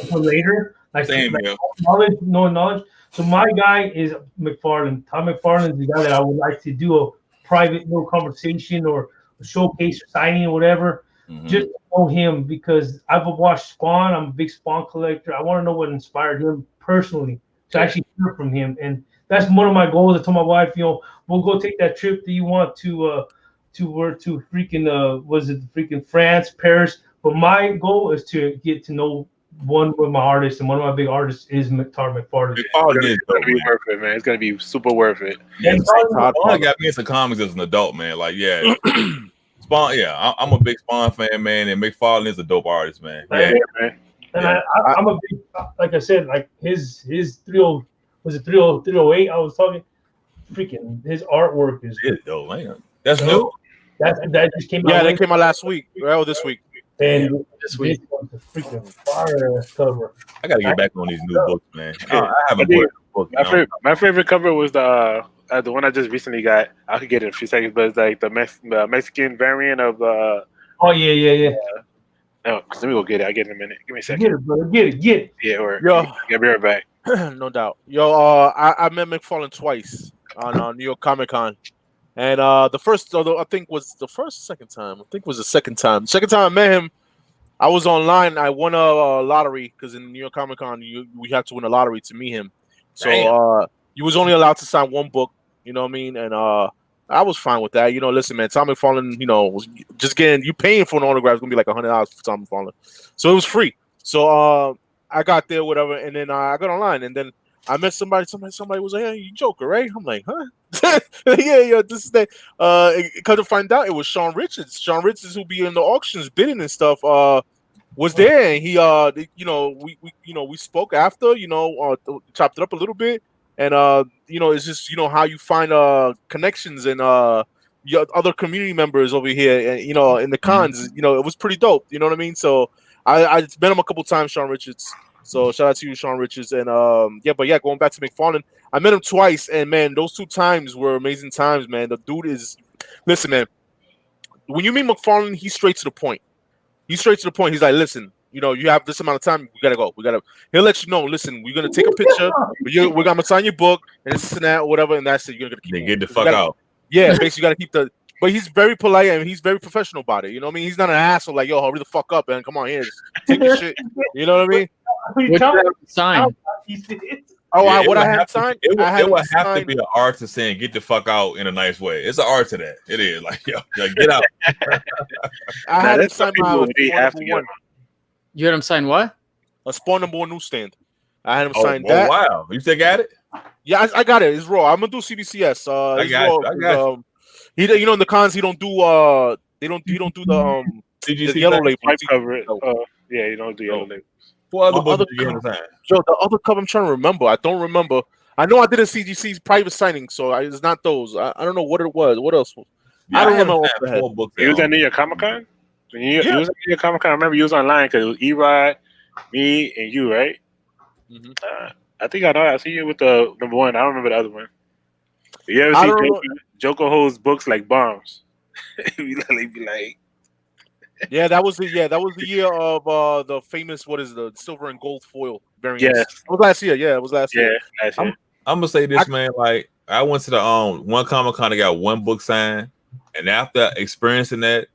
until later. Same here. Knowledge, no knowledge. So my guy is McFarlane. Tom McFarlane is the guy that I would like to do a private little conversation or a showcase or signing or whatever. Just to know him because I've watched Spawn. I'm a big Spawn collector. I want to know what inspired him personally to actually hear from him, and that's one of my goals. I told my wife, we'll go take that trip that you want to freaking was it freaking France, Paris. But my goal is to get to know one of my artists, and one of my big artists is McFarlane. It's gonna be worth it, man. It's gonna be super worth it. Yeah, Spawn got me into comics as an adult, man. Like, yeah. Spawn, yeah, I'm a big Spawn fan, man, and McFarlane is a dope artist, man. Yeah, man. And I'm a big, like I said, like his 30 was it 308? I was talking, freaking his artwork is dope, man. That's new. That just came out. Yeah, that came out last week. Well, this week. And this week was a freaking fire cover. I gotta get back on these new books, man. I haven't bought a book. My favorite cover was the one I just recently got. I could get it in a few seconds, but it's like the Mexican variant of. Oh yeah. No, let me go get it. I'll get it in a minute. Give me a second. Get it, brother. Get it. Yeah, or yo, get me right back. No doubt. Yo, I met McFarlane twice on New York Comic Con, and the first, although I think was the first, second time. I think it was the second time. The second time I met him, I was online. I won a lottery because in New York Comic Con, we had to win a lottery to meet him. So you was only allowed to sign one book. You know what I mean? And I was fine with that. Listen, man, Tom McFarlane, was just you paying for an autograph is gonna be like $100 for Tom McFarlane, so it was free. So I got there, whatever, and then I got online, and then I met somebody. Somebody was like, "Hey, you Joker, right?" I'm like, "Huh?" yeah. This is that. Come to find out, it was Sean Richards. Sean Richards, who be in the auctions bidding and stuff, was there, and he, we spoke after, chopped it up a little bit. And it's just how you find connections and your other community members over here, and in the cons, it was pretty dope. You know what I mean? So I met him a couple times, Sean Richards. So shout out to you, Sean Richards. And going back to McFarlane, I met him twice, and man, those 2 times were amazing times, man. The dude is, listen, man. When you meet McFarlane, he's straight to the point. He's like, listen. You have this amount of time. We gotta go. He'll let you know. Listen, we're gonna take a picture. We're gonna sign your book and this and that, or whatever. And that's it. You're gonna keep. Get the fuck out. Yeah, basically, you gotta keep the. But he's very polite and he's very professional about it. You know what I mean? He's not an asshole like, yo, hurry the fuck up and come on here, just take your shit. You know what I mean? Sign. What I had signed? It would have to be an art to saying "get the fuck out" in a nice way. It's an art to that. It is like, yo, get out. I had to sign my. You had him sign what? A Spawn #1 newsstand. I had him sign that. Wow, you still got it? Yeah, I got it. It's raw. I'm gonna do CBCS. I got you. He, in the cons, he don't do the yellow label cover it. Yeah, you don't do yellow labels. What other books did you have signed? Yo, the other cover I'm trying to remember. I don't remember. I know I did a CGC's private signing, so it's not those. I don't know what it was. What else? Yeah, I don't remember. You was at New York Comic Con? You was at New York Comic Con. I remember you was online because it was E-Rod, me, and you, right? Mm-hmm. I think I know. I see you with the #1. I don't remember the other one. You ever see Joker holds books like bombs? Be like, yeah, that was the year of the famous, what is the silver and gold foil variant? Yeah, it was last year. Yeah, it was last year. Last year. I'm gonna say this, man. Like, I went to the one Comic Con, I got one book signed, and after experiencing that,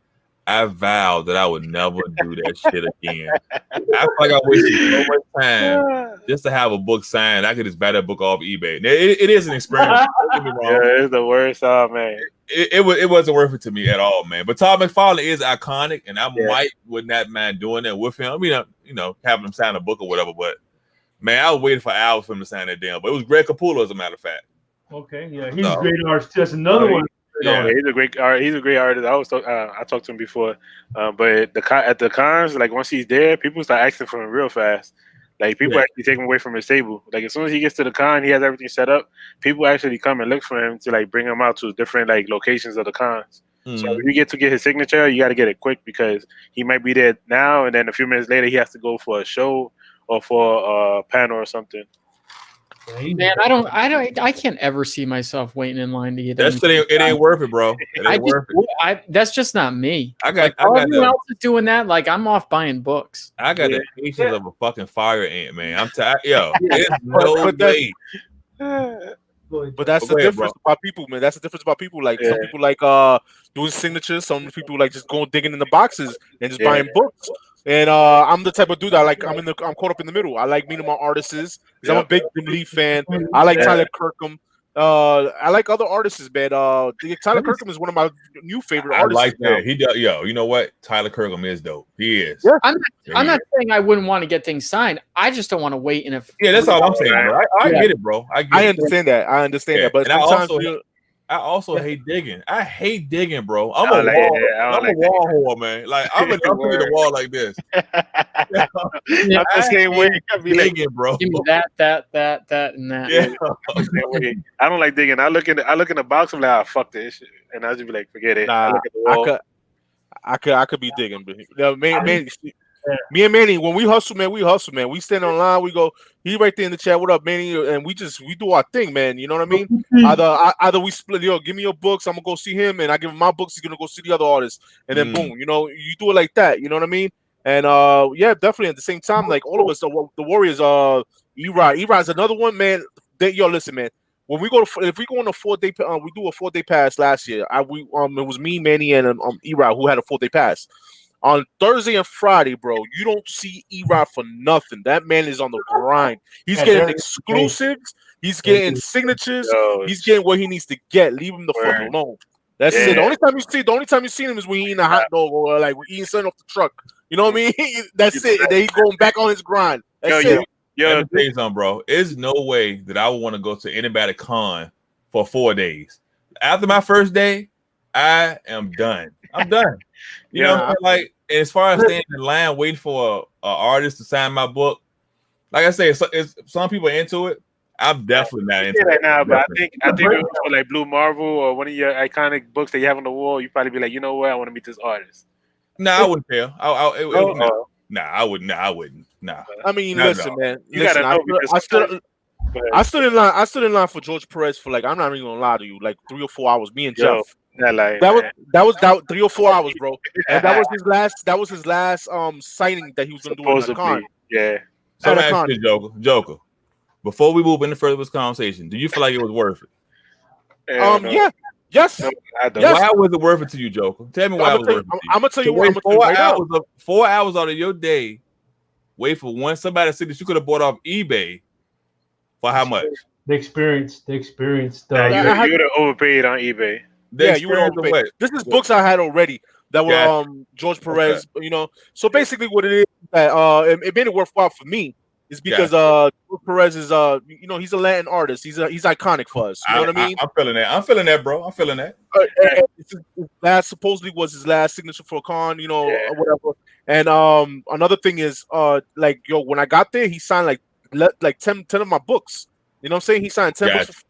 I vowed that I would never do that shit again. I feel like I wasted so much time just to have a book signed. I could just buy that book off eBay. It is an experience. Don't get me wrong. Yeah, it's the worst. Oh man, it wasn't worth it to me at all, man. But Todd McFarlane is iconic, and I would not mind doing that with him. I mean, having him sign a book or whatever. But man, I was waiting for hours for him to sign that damn. But it was Greg Capullo, as a matter of fact. Okay, yeah, he's a great artist. That's another one. Yeah, he's a great artist. I talked to him before, but at the cons, like once he's there, people start asking for him real fast. Like people actually take him away from his table. Like as soon as he gets to the con, he has everything set up. People actually come and look for him to like bring him out to different like locations of the cons. Mm-hmm. So if you get his signature, you got to get it quick because he might be there now, and then a few minutes later he has to go for a show or for a panel or something. Man, I can't ever see myself waiting in line to get That shit it ain't worth it, bro. It ain't worth it. That's just not me. I got everyone else is doing that. Like I'm off buying books. I got the patience of a fucking fire ant, man. I'm tired. Yo, there's no way. But that's the difference about people, man. That's the difference about people. Like some people like doing signatures. Some people like just going digging in the boxes and just buying books. And I'm the type of dude that I'm caught up in the middle. I like meeting my artists because I'm a big Jim Lee fan. I like Tyler Kirkham. I like other artists, man. Tyler Kirkham is one of my new favorite artists. I like that. Now. He does. Yo, you know what? Tyler Kirkham is dope. He is. Yeah. I'm not saying I wouldn't want to get things signed. I just don't want to wait in a. Yeah, that's all I'm saying, bro. I get it, bro. I understand that. I understand that. But sometimes I also hate digging. I hate digging, bro. I'm a wall whore, man. Like I'm in the wall like this. I'm the same way. Digging, bro. Give me that, and that. Yeah. I don't like digging. I look in the box. I'm like, fuck this shit, and I just be like, forget it. Nah, I could be digging, but me and Manny, when we hustle, man. We stand online. We go. He right there in the chat. What up, Manny? And we do our thing, man. You know what I mean? Either we split. Yo, give me your books. I'm gonna go see him, and I give him my books. He's gonna go see the other artist, and then boom. You know, you do it like that. You know what I mean? And yeah, definitely at the same time, like all of us, the Warriors. Erod is another one, man. Listen, man. When we go if we go on a 4-day, we do a 4-day pass last year. It was me, Manny, and Erod who had a 4-day pass. On Thursday and Friday, bro, you don't see Erod for nothing. That man is on the grind. He's getting exclusives. He's getting signatures. He's getting what he needs to get. Leave him the fuck alone. That's it. The only time you see him is when he's eating a hot dog or like we're eating something off the truck. You know what I mean? That's it. And then he's going back on his grind. That's it. Let me tell you something, bro. There's no way that I would want to go to anybody con for 4 days. After my first day, I am done. I'm done. You know what I mean? Like, as far as staying in line waiting for an artist to sign my book, like I say, some people are into it. I'm definitely not into it now. But I think it was for like Blue Marvel or one of your iconic books that you have on the wall. You probably be like, you know what? I want to meet this artist. No, I wouldn't care. I wouldn't. Nah. I mean, listen, man. Listen, I stood in line. I stood in line for George Perez for like, I'm not even gonna lie to you, like 3 or 4 hours. Me and Jeff. That was 3 or 4 hours, bro. And that was his last signing that he was gonna do in the con. Yeah. So I'm asking you, Joker. Before we move any further with this conversation, do you feel like it was worth it? Yeah. Yes. No, why was it worth it to you, Joker? Tell me why it was worth it. I'm gonna tell you why. 4 hours out of your day, wait for somebody to see that you could have bought off eBay for how much? The experience. You would have overpaid on eBay. You would have overpaid. This is books I had already that were George Perez. Okay. You know, so basically what it is that it made it worthwhile for me. Is because George Perez is he's a Latin artist. He's iconic for us. You know what I mean? I'm feeling that, bro. I'm feeling that. That supposedly was his last signature for a con, or whatever. And another thing is when I got there, he signed like 10 of my books. You know what I'm saying? He signed 10 books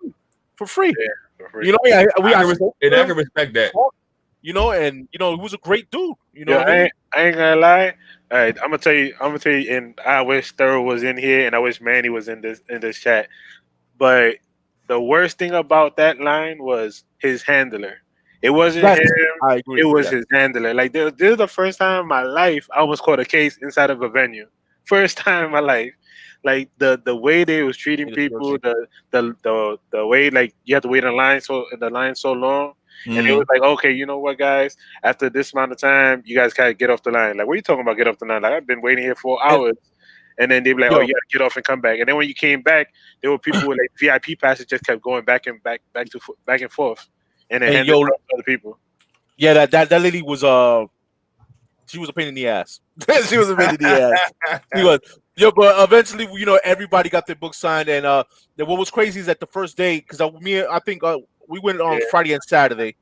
for free. Yeah, for free. I can respect that. And he was a great dude. You know, I ain't gonna lie. All right, I'm gonna tell you, and I wish Thoro was in here, and I wish Manny was in this chat. But the worst thing about that line was his handler. It wasn't him. I agree. It was his handler. Like this is the first time in my life I almost caught a case inside of a venue. First time in my life. Like the way they was treating people, the way like you have to wait in line so long. Mm-hmm. And it was like, okay, you know what, guys? After this amount of time, you guys gotta get off the line. Like, what are you talking about? Get off the line? Like, I've been waiting here for hours, and then they'd be like, oh, you gotta get off and come back. And then when you came back, there were people with like VIP passes just kept going back and forth, and then handed to other people. Yeah, that lady was she was a pain in the ass. She was a pain in the ass. She was. Yeah, but eventually, everybody got their book signed, and what was crazy is that the first day, because I think we went on Friday and Saturday.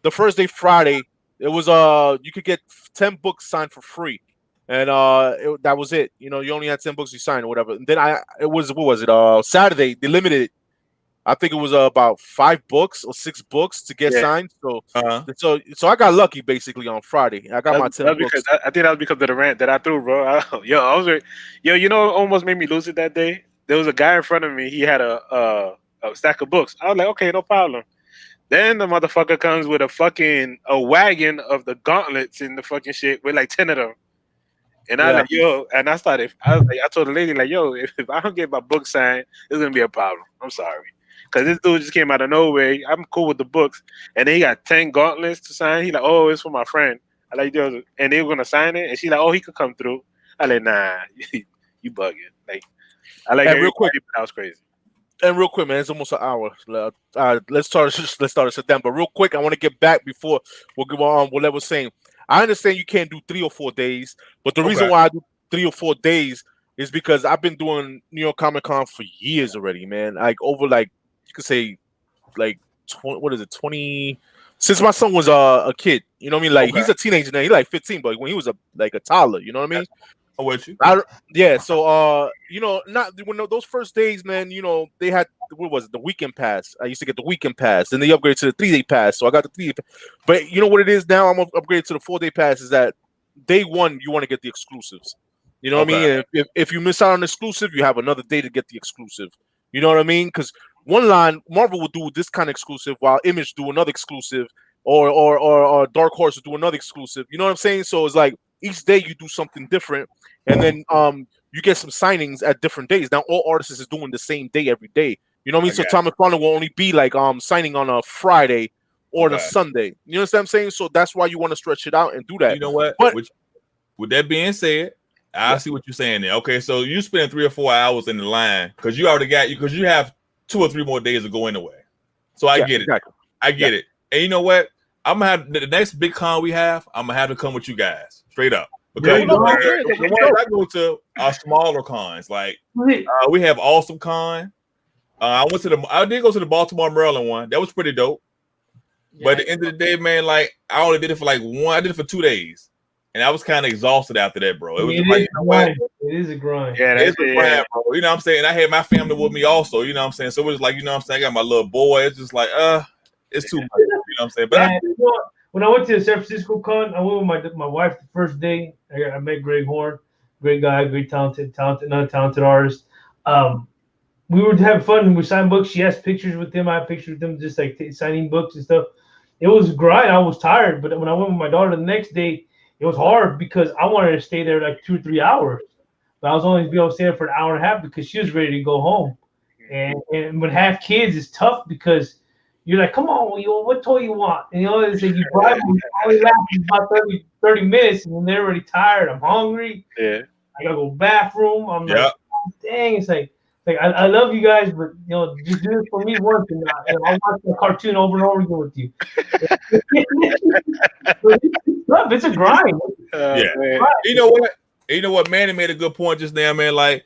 The first day, Friday, it was you could get 10 books signed for free, and that was it. You only had 10 books you signed or whatever. And then what was it? Saturday they limited it. I think it was about 5 books or 6 books to get signed. So, so I got lucky basically on Friday. I got my 10 books. Because, I think that was because of the rant that I threw, bro. I was you know, what almost made me lose it that day. There was a guy in front of me. He had a stack of books. I was like, okay, no problem. Then the motherfucker comes with a wagon of the gauntlets and the fucking shit with like 10 of them. And I was like, yo, and I told the lady, like, yo, if I don't get my book signed, it's gonna be a problem. I'm sorry. Cause this dude just came out of nowhere. I'm cool with the books. And then he got 10 gauntlets to sign. He like, oh, it's for my friend. I like, yo, and they were gonna sign it. And she like, oh, he could come through. I like, nah, you bugging. Like, I like real quick. That was crazy. And real quick, man, it's almost an hour. Let's start to sit down. But real quick, I want to get back before we'll go on what I was saying. I understand you can't do 3 or 4 days, but the reason why I do 3 or 4 days is because I've been doing New York Comic Con for years already, man. Like over, like you could say, like 20 since my son was a kid. You know what I mean? Like he's a teenager now. He's like 15, but when he was a toddler, you know what I mean? I'm with you. Yeah. So you know, not when those first days, man. You know, they had what was it, the weekend pass. I used to get the weekend pass, then they upgraded to the 3-day pass. So I got the 3-day. But you know what it is now? I'm upgraded to the 4-day pass. Is that day one you want to get the exclusives? You know what I mean? And if you miss out on the exclusive, you have another day to get the exclusive. You know what I mean? Because one line Marvel will do this kind of exclusive, while Image do another exclusive, or Dark Horse will do another exclusive. You know what I'm saying? So it's like each day you do something different, and then you get some signings at different days. Now all artists is doing the same day every day. You know what I mean? So Tom McFarlane will only be like signing on a Friday or the Sunday. You know what I'm saying? So that's why you want to stretch it out and do that. You know what? But with that being said, I see what you're saying there. Okay, so you spend 3 or 4 hours in the line because you already got you have 2 or 3 more days to go anyway. So I get it. Exactly. I get it. And you know what? I'm gonna have the next big con we have. I'm gonna have to come with you guys straight up because the ones I go to are smaller cons. Like we have Awesome Con. I did go to the Baltimore, Maryland one. That was pretty dope. But at the end of the day, man, like I only did it for like I did it for 2 days. And I was kind of exhausted after that, bro. It was like, you know what? It is a grind. Yeah, it's a grind, bro. You know what I'm saying? I had my family with me also, you know what I'm saying? So it was like, you know what I'm saying? I got my little boy. It's just like, it's too much. You know what I'm saying? But when I went to the San Francisco con, I went with my wife the first day. I met Greg Horn, great guy, great talented artist. We were having fun. We signed books. She has pictures with him. I had pictures with him, just like signing books and stuff. It was a grind. I was tired, but when I went with my daughter the next day, it was hard because I wanted to stay there like 2 or 3 hours, but I was only able to stay there for an hour and a half because she was ready to go home. And when have kids, it's tough because you're like, come on, what toy you want? And they say you bribe them, only last about 30 minutes, and then they're already tired. I'm hungry. Yeah. I gotta go bathroom. I'm like, dang, it's like I love you guys, but just do this for me once, and I'll watch the cartoon over and over again with you. It's a grind. Man. You know what? Manny made a good point just now, man. Like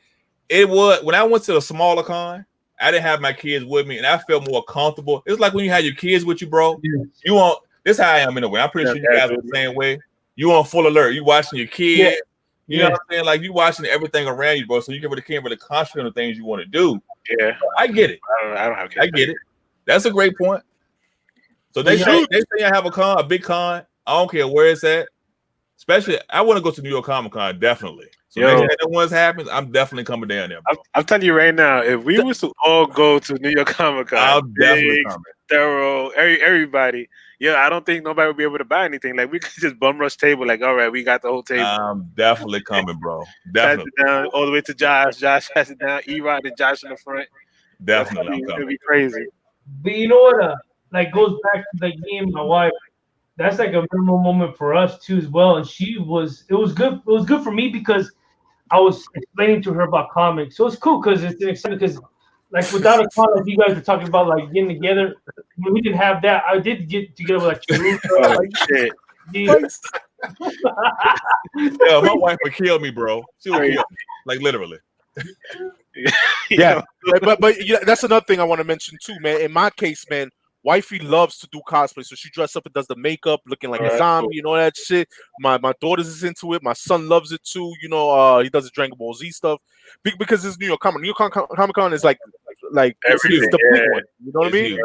it was when I went to the smaller con, I didn't have my kids with me, and I felt more comfortable. It's like when you have your kids with you, bro. You want this how I am in a way. I'm pretty sure you guys are the same way. You on full alert. You watching your kids. You know what I'm saying? Like you watching everything around you, bro. So you can't really concentrate on the things you want to do. Yeah, I get it. I don't have kids. I get it. That's a great point. So they say I have a big con. I don't care where it's at. Especially, I want to go to New York Comic Con definitely. So next time that once happens, I'm definitely coming down there. I'm telling you right now, if we was to all go to New York Comic Con, I'll definitely come. Thoro, everybody. I don't think nobody would be able to buy anything. Like we could just bum rush table. Like, all right, we got the whole table. I'm definitely coming, bro. Definitely. Down, all the way to Josh. Josh has it down. E-Rod and Josh in the front. Definitely, I'm coming. It'll be crazy. But you know what? Like goes back to like me and my wife. That's like a memorable moment for us too, as well. And it was good. It was good for me because I was explaining to her about comics. So it's cool because it's exciting because like without a con, like you guys were talking about like getting together. When we didn't have that, I did get together with like shit. My wife would kill me, bro. She would kill me, like literally. But that's another thing I want to mention too, man. In my case, man, wifey loves to do cosplay, so she dresses up and does the makeup, looking like a zombie, you know that shit. My daughters is into it. My son loves it too. He does the Dragon Ball Z stuff because it's New York Comic. New York Comic Con is like like it's the big one. You know what I mean?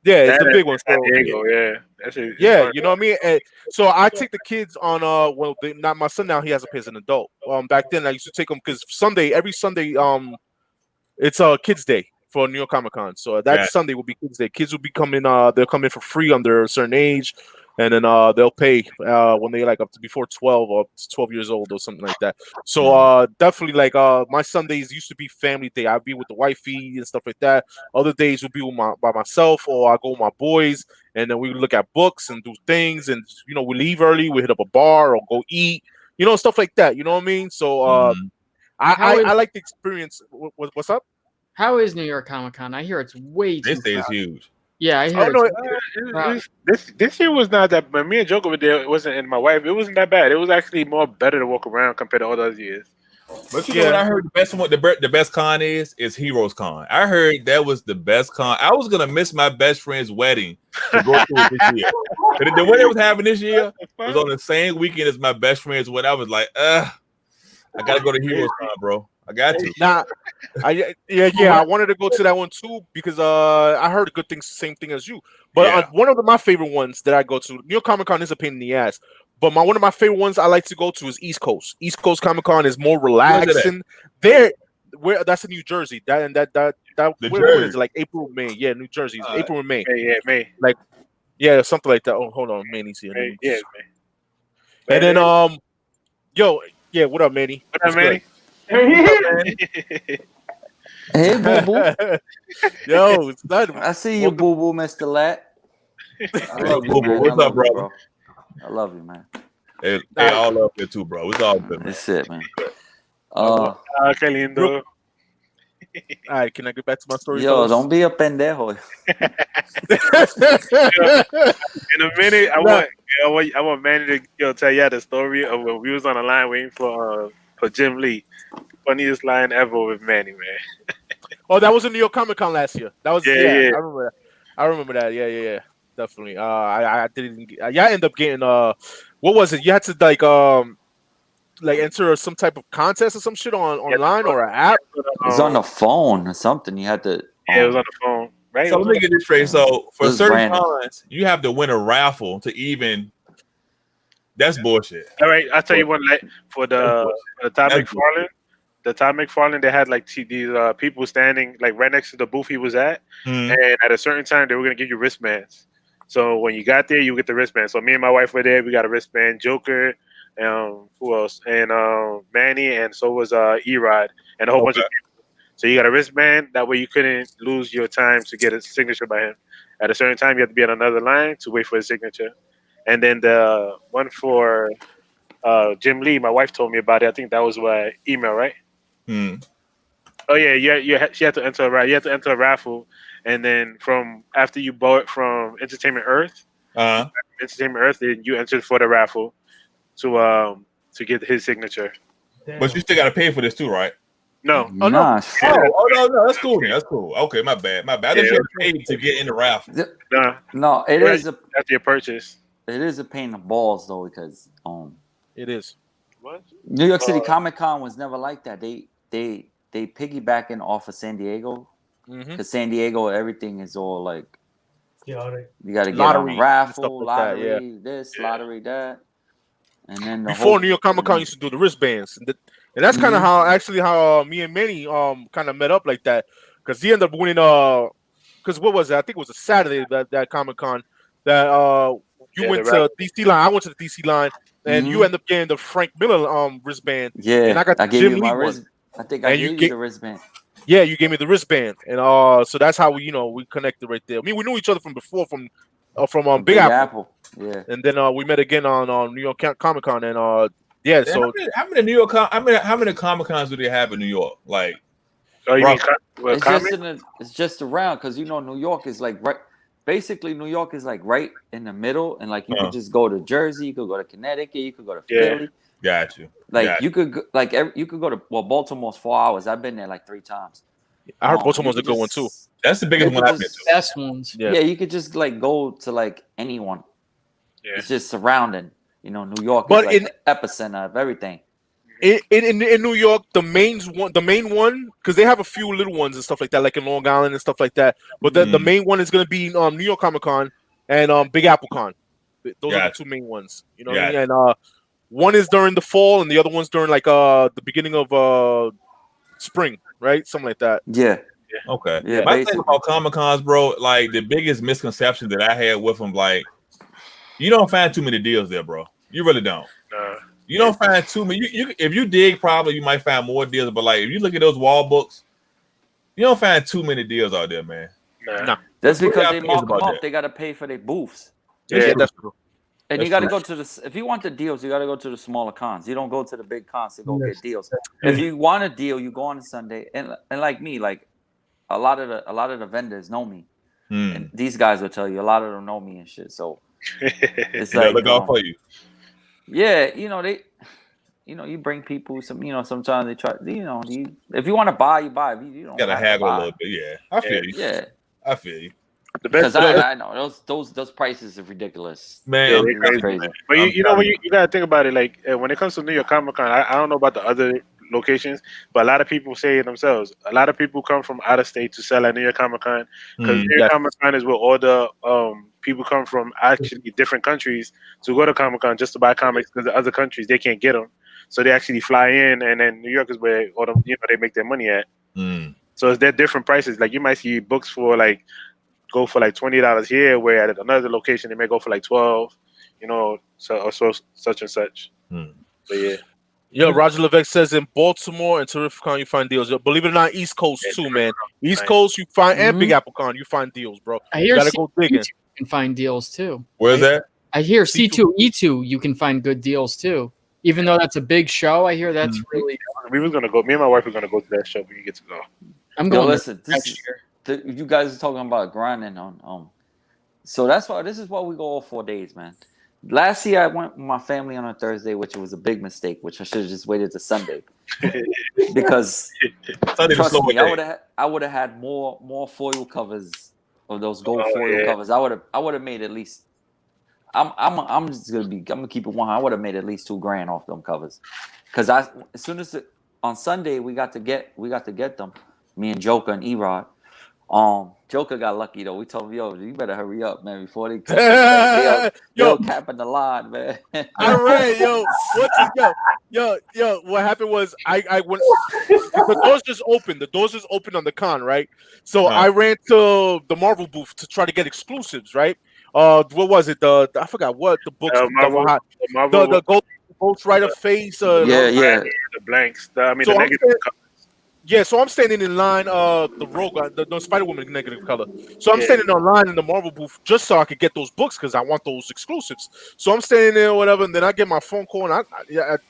It's the big one. So, Diego, that's it. you know what I mean. And so I take the kids on. Not my son now. He has a pay as an adult. Back then I used to take them because every Sunday, it's a kids' day for New York Comic Con. So that Sunday will be kids' day. Kids will be coming. They'll come in for free under a certain age, and then they'll pay when they like up to before 12 or 12 years old or something like that. So definitely like my Sundays used to be family day. I'd be with the wifey and stuff like that. Other days would be by myself, or I go with my boys, and then we look at books and do things, and we leave early. We hit up a bar or go eat, stuff like that. You know what I mean? So I like the experience. What's up? How is New York Comic Con? I hear it's way too. This day is huge. Yeah, I hear. This year was not that. But me and Joker were there. It wasn't, and my wife. It wasn't that bad. It was actually more better to walk around compared to all those years. But you know what I heard the best one, the best con is Heroes Con. I heard that was the best con. I was gonna miss my best friend's wedding to go to it this year. The wedding I was having this year was on the same weekend as my best friend's wedding. I was like, I gotta go to Heroes Con, bro. I got to. Nah, I wanted to go to that one too because I heard good things, same thing as you. But one of my favorite ones that I go to, New York Comic Con is a pain in the ass. But one of my favorite ones I like to go to is East Coast. East Coast Comic Con is more relaxing. That's in New Jersey. Where is it? Like April, May. Yeah, New Jersey. April and May. May. Like something like that. Oh, hold on, Manny's here. May. And then what up, Manny? What up, Manny? Hey, boo boo. Yo, it's not. I see you, boo boo, Mr. Lett. I love you, man. What's up, bro? I love you, man. Hey, all up there too, bro. It's all good, man. That's it, man. Qué lindo. All right, can I get back to my story? Yo, don't be a pendejo. In a minute, I want Manny to tell you the story of when we was on the line waiting for Jim Lee. Funniest line ever with Manny, man. Oh, that was in New York Comic Con last year. That was yeah. I remember that. Yeah. Definitely. I didn't. I ended up getting what was it? You had to like enter some type of contest or some shit online or an app. It was on the phone or something. You had to. Yeah, it was on the phone. Right. So let me get this straight. So for certain cons, you have to win a raffle to even. That's bullshit. All right, I'll tell you one. For the Todd McFarlane. The Todd McFarlane, they had like these people standing like right next to the booth he was at, and at a certain time they were gonna give you wristbands. So when you got there, you get the wristband. So me and my wife were there. We got a wristband. Joker, who else? And Manny, and so was Erod, and a whole bunch of people. So you got a wristband. That way you couldn't lose your time to get a signature by him. At a certain time, you have to be on another line to wait for his signature. And then the one for Jim Lee, my wife told me about it. I think that was by email, right? Oh yeah. She had to enter a raffle. You had to enter a raffle, and then from after you bought it from Entertainment Earth, then you entered for the raffle to get his signature. But you still got to pay for this too, right? No. Oh, no. No. That's cool. That's cool. Okay, my bad. I didn't pay to get in the raffle. No, it is after your purchase. It is a pain in the balls though because it is. What? New York City Comic Con was never like that. They piggybacking off of San Diego because San Diego everything is all like you got to get on a raffle, lottery, lottery that, and then before New York Comic Con used to do the wristbands, and that's kind of how me and Manny kind of met up like that because he ended up winning because what was it? I think it was a Saturday that Comic Con that you went to DC line. I went to the DC line. And you end up getting the Frank Miller wristband. Yeah, and I got the Jim Lee my one. I think I gave you the wristband. Yeah, you gave me the wristband, and so that's how we connected right there. I mean, we knew each other from before from Big Apple. Yeah, and then we met again on New York Comic Con, and So how many New York how many Comic Cons do they have in New York? Like, it's just around because New York is like right. Basically, New York is like right in the middle, and like you could just go to Jersey, you could go to Connecticut, you could go to Philly. Got you. Like you could you could go to Baltimore's 4 hours. I've been there like 3 times. I heard Baltimore's a good one too. That's the biggest one I've been to. Best ones. Yeah, you could just like go to like anyone. Yeah. It's just surrounding. New York is like the epicenter of everything. In New York, the main one, because they have a few little ones and stuff like that, like in Long Island and stuff like that. But the main one is going to be New York Comic Con and Big Apple Con. Those are the two main ones. You know what I mean? And one is during the fall, and the other one's during like the beginning of spring, right? Something like that. Yeah. Okay. Yeah. My thing about Comic Cons, bro, like the biggest misconception that I had with them, like, you don't find too many deals there, bro. You really don't. You don't find too many. You if you dig, probably you might find more deals. But like if you look at those wall books, you don't find too many deals out there, man. No. That's because they mark them up. They got to pay for their booths. Yeah, that's true. And you got to go to the. If you want the deals, you got to go to the smaller cons. You don't go to the big cons to go get deals. If you want a deal, you go on a Sunday. And like me, like a lot of the vendors know me. And these guys will tell you a lot of them know me and shit. So it's like look out for you. Yeah, you bring people some. Sometimes they try. If you want to buy, you buy. If you don't gotta haggle a little bit. Yeah, I feel you. Yeah, I feel you. Because I know those prices are ridiculous, man. Crazy. But when you gotta think about it, like when it comes to New York Comic Con, I don't know about the other locations, but a lot of people say it themselves. A lot of people come from out of state to sell at New York Comic Con because New York Comic Con is where all the people come from actually different countries to go to Comic Con just to buy comics because the other countries they can't get them, so they actually fly in, and then New York is where all them they make their money at. So they're different prices. Like you might see books for like go for like $20 here, where at another location they may go for like $12. So such and such. But yeah. Yo, Roger Levesque says in Baltimore and Terrificon you find deals. Yo, believe it or not, East Coast too, man. East Coast you find and Big Apple Con you find deals, bro. I hear you gotta go digging. You can find deals too. Where's that? I hear C2E2 you can find good deals too. Even though that's a big show, I hear that's really. We was gonna go. Me and my wife were gonna go to that show. We get to go. I'm going. Listen, you guys are talking about grinding on. So that's why this is why we go all 4 days, man. Last year I went with my family on a Thursday, which was a big mistake, which I should have just waited to Sunday. Because trust me, I would have had more foil covers of those gold foil covers. I would have made at least. I'm just gonna keep it 100. I would have made at least $2,000 off them covers, because as soon as on Sunday we got to get them. Me and Joker and Erod. Joker got lucky though. We told him, yo, you better hurry up, man, before they yo capping the line, man. All right, yo, what happened was I went. The doors just opened. The doors just opened on the con, right? So I ran to the Marvel booth to try to get exclusives, right? What was it? I forgot what the books that were hot. The Ghost Rider face. The blanks. The negative colors. Yeah, so I'm standing in line, the Rogue, the Spider-Woman negative color. So I'm standing in line in the Marvel booth just so I could get those books because I want those exclusives. So I'm standing there or whatever, and then I get my phone call, and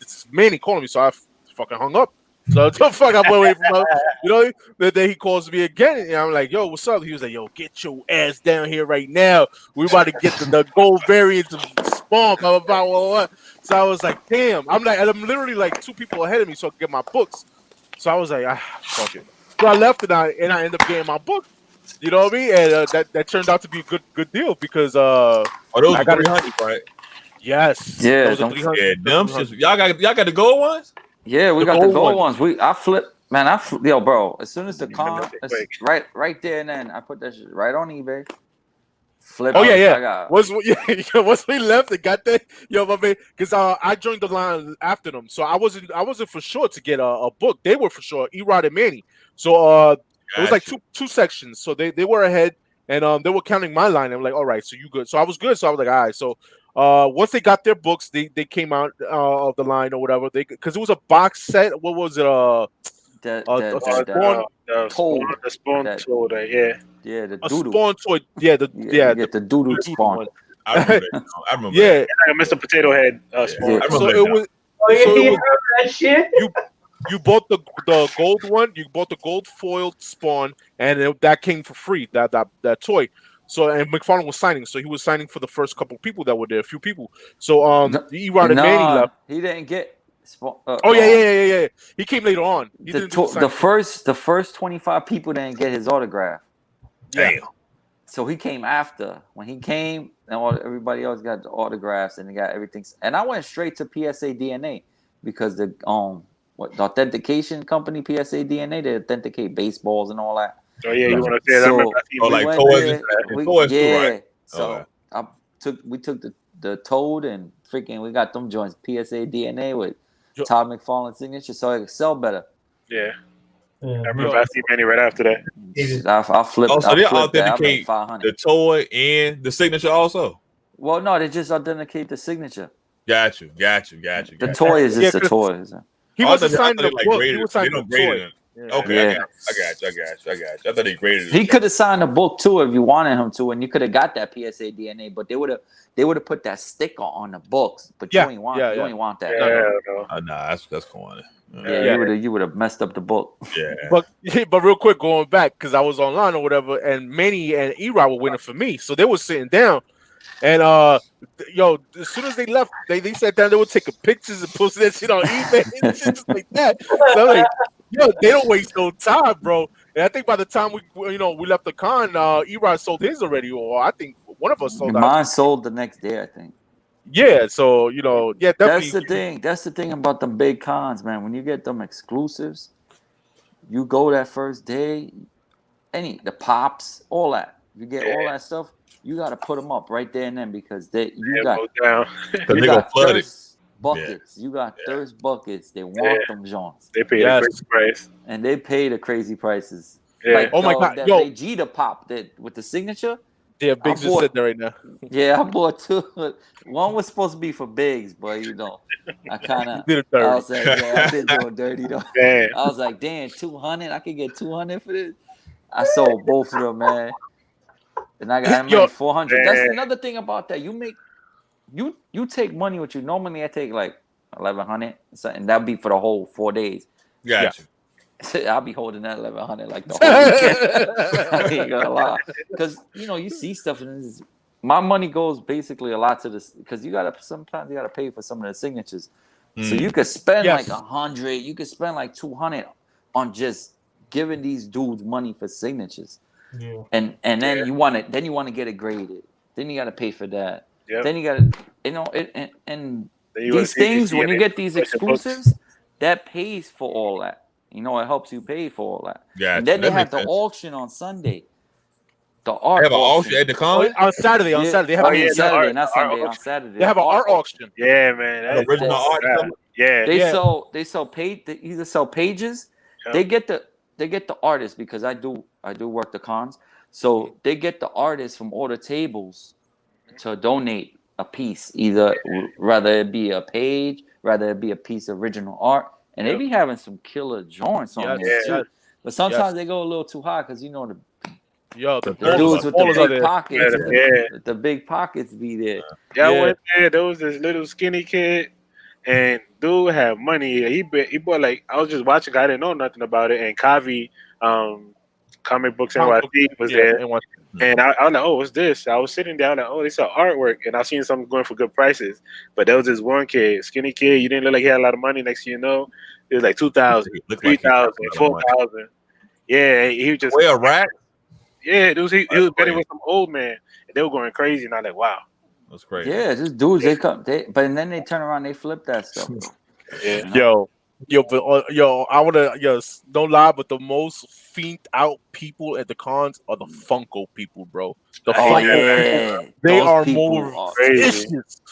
it's Manny calling me, so I fucking hung up. So the fuck I went away from her. Then he calls me again, and I'm like, yo, what's up? He was like, yo, get your ass down here right now. We about to get the gold variants of Spawn, blah, blah, blah. So I was like, damn. I'm literally like 2 people ahead of me so I can get my books. So I was like, fuck it. So I left and I ended up getting my book. You know what I mean? And that turned out to be a good deal because those are 300, right? Yes. Yeah. Those are 300. Yeah, them shits. Y'all got the gold ones? Yeah, we got the gold ones. I flipped, man. Yo, bro. As soon as the con, right there and then I put that shit right on eBay. Flip. Oh yeah. Once we left and got there, yo, my man, because I joined the line after them, so I wasn't for sure to get a book. They were for sure, Erod and Manny. So it was like two sections. So they were ahead, and they were counting my line. I'm like, all right, so you good? So I was good. So I was like, all right. So once they got their books, they came out of the line or whatever. Because it was a box set. What was it? The spawn toy, yeah, the doodle. Spawn toy, the doodle spawn. I remember. Yeah, like a Mr. Potato Head spawn. Yeah. So it was. That shit. You bought the gold one. You bought the gold foiled Spawn, and that came for free. That toy. So and McFarlane was signing. So he was signing for the first couple people that were there. A few people. So Erod and Manny left. He didn't get. Yeah. He came later on. The first 25 people didn't get his autograph. Damn. So he came after. When he came, and everybody else got the autographs and they got everything. And I went straight to PSA DNA because the authentication company PSA DNA, they authenticate baseballs and all that. Oh yeah, you want to say that? So I we went there. So we took the Toad and freaking we got them joints PSA DNA with Todd McFarlane's signature, so it could sell better. Yeah. I remember I seen Manny right after that. I flipped. Also, they authenticate the toy and the signature also. Well, no, they just authenticate the signature. Got you. The toy is just a toy. He wasn't signing the book. He was signing the toy. Okay, I got you. I thought he graded it. He could have signed a book too if you wanted him to, and you could have got that PSA DNA, but they would have put that sticker on the books. But you ain't want that. Nah, that's corny. You would have messed up the book. Yeah. But real quick, going back, because I was online or whatever, and Manny and E-Rod were waiting for me. So they were sitting down. And as soon as they left, they sat down, they were taking pictures and posting that shit on eBay and shit just like that. So I'm like, they don't waste no time, bro. And I think by the time we left the con, E-Rod sold his already, or I think one of us sold. Mine sold the next day, I think. Yeah, so definitely. That's the thing about them big cons, man. When you get them exclusives, you go that first day, the pops, all that. You get all that stuff. You got to put them up right there and then because you got thirst buckets. Yeah. You got thirst buckets. They want them joints. They pay a crazy price. And they pay the crazy prices. Yeah. Like, my God. That Vegeta pop with the signature. Yeah, Biggs is sitting there right now. Yeah, I bought two. One was supposed to be for Biggs, but I kind of. I was like, I did do it dirty though. Damn. I was like, damn, 200. I could get 200 for this. I sold both of them, man. And I made 400. That's another thing about that. You take money with you. Normally I take like 1,100, and that'd be for the whole 4 days. Gotcha. I'll be holding that 1,100 like the whole weekend. I ain't gonna lie, because you see stuff, and my money goes basically a lot to this because sometimes you gotta pay for some of the signatures. So you could spend like 100, you could spend like 200 on just giving these dudes money for signatures. Yeah. And then you want to get it graded. Then you got to pay for that. Yep. Then you got to, and these things when you get these exclusives, that pays for all that. It helps you pay for all that. Yeah. And then they have the auction on Sunday. The art. They have an auction at the con on Saturday. On Saturday, they have Saturday, not Sunday. On Saturday, they have an art auction. Yeah, man. The original art. Yeah. They sell page. They either sell pages. Yep. They get the artists because I do work the cons. So they get the artists from all the tables to donate a piece, rather it be a page, rather it be a piece of original art. And they be having some killer joints on there too. But sometimes they go a little too high because the dudes with the big pockets, the big pockets be there. I went there. There was this little skinny kid, and dude had money. He bought like I was just watching. I didn't know nothing about it. And Kavi, Comic Books NYC was there, and I was like, "Oh, what's this?" I was sitting down, like, "Oh, this is artwork," and I seen something going for good prices. But there was this one kid, skinny kid. You didn't look like he had a lot of money. Next thing you know, it was like 2,000, 3,000, 4,000. Yeah, he was just rack. Yeah, he was betting with some old man, and they were going crazy. And I'm like, "Wow, that's crazy." Yeah, just dudes. But then they turn around, they flip that stuff. Yeah. I wanna don't lie, but the most fiend out people at the cons are the Funko people, bro. The Funko people, they are more vicious.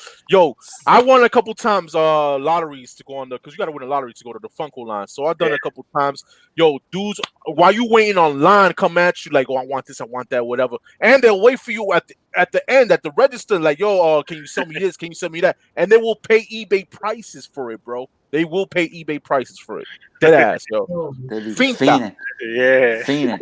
I won a couple times lotteries to go on because you gotta win a lottery to go to the Funko line. So I've done a couple times. Dudes, while you waiting online, come at you like, "Oh, I want this, I want that, whatever," and they'll wait for you at the end at the register, like, can you sell me this? Can you sell me that? And they will pay eBay prices for it, bro. They will pay eBay prices for it. Dead ass, yo. They be fiending. Yeah. Fiending.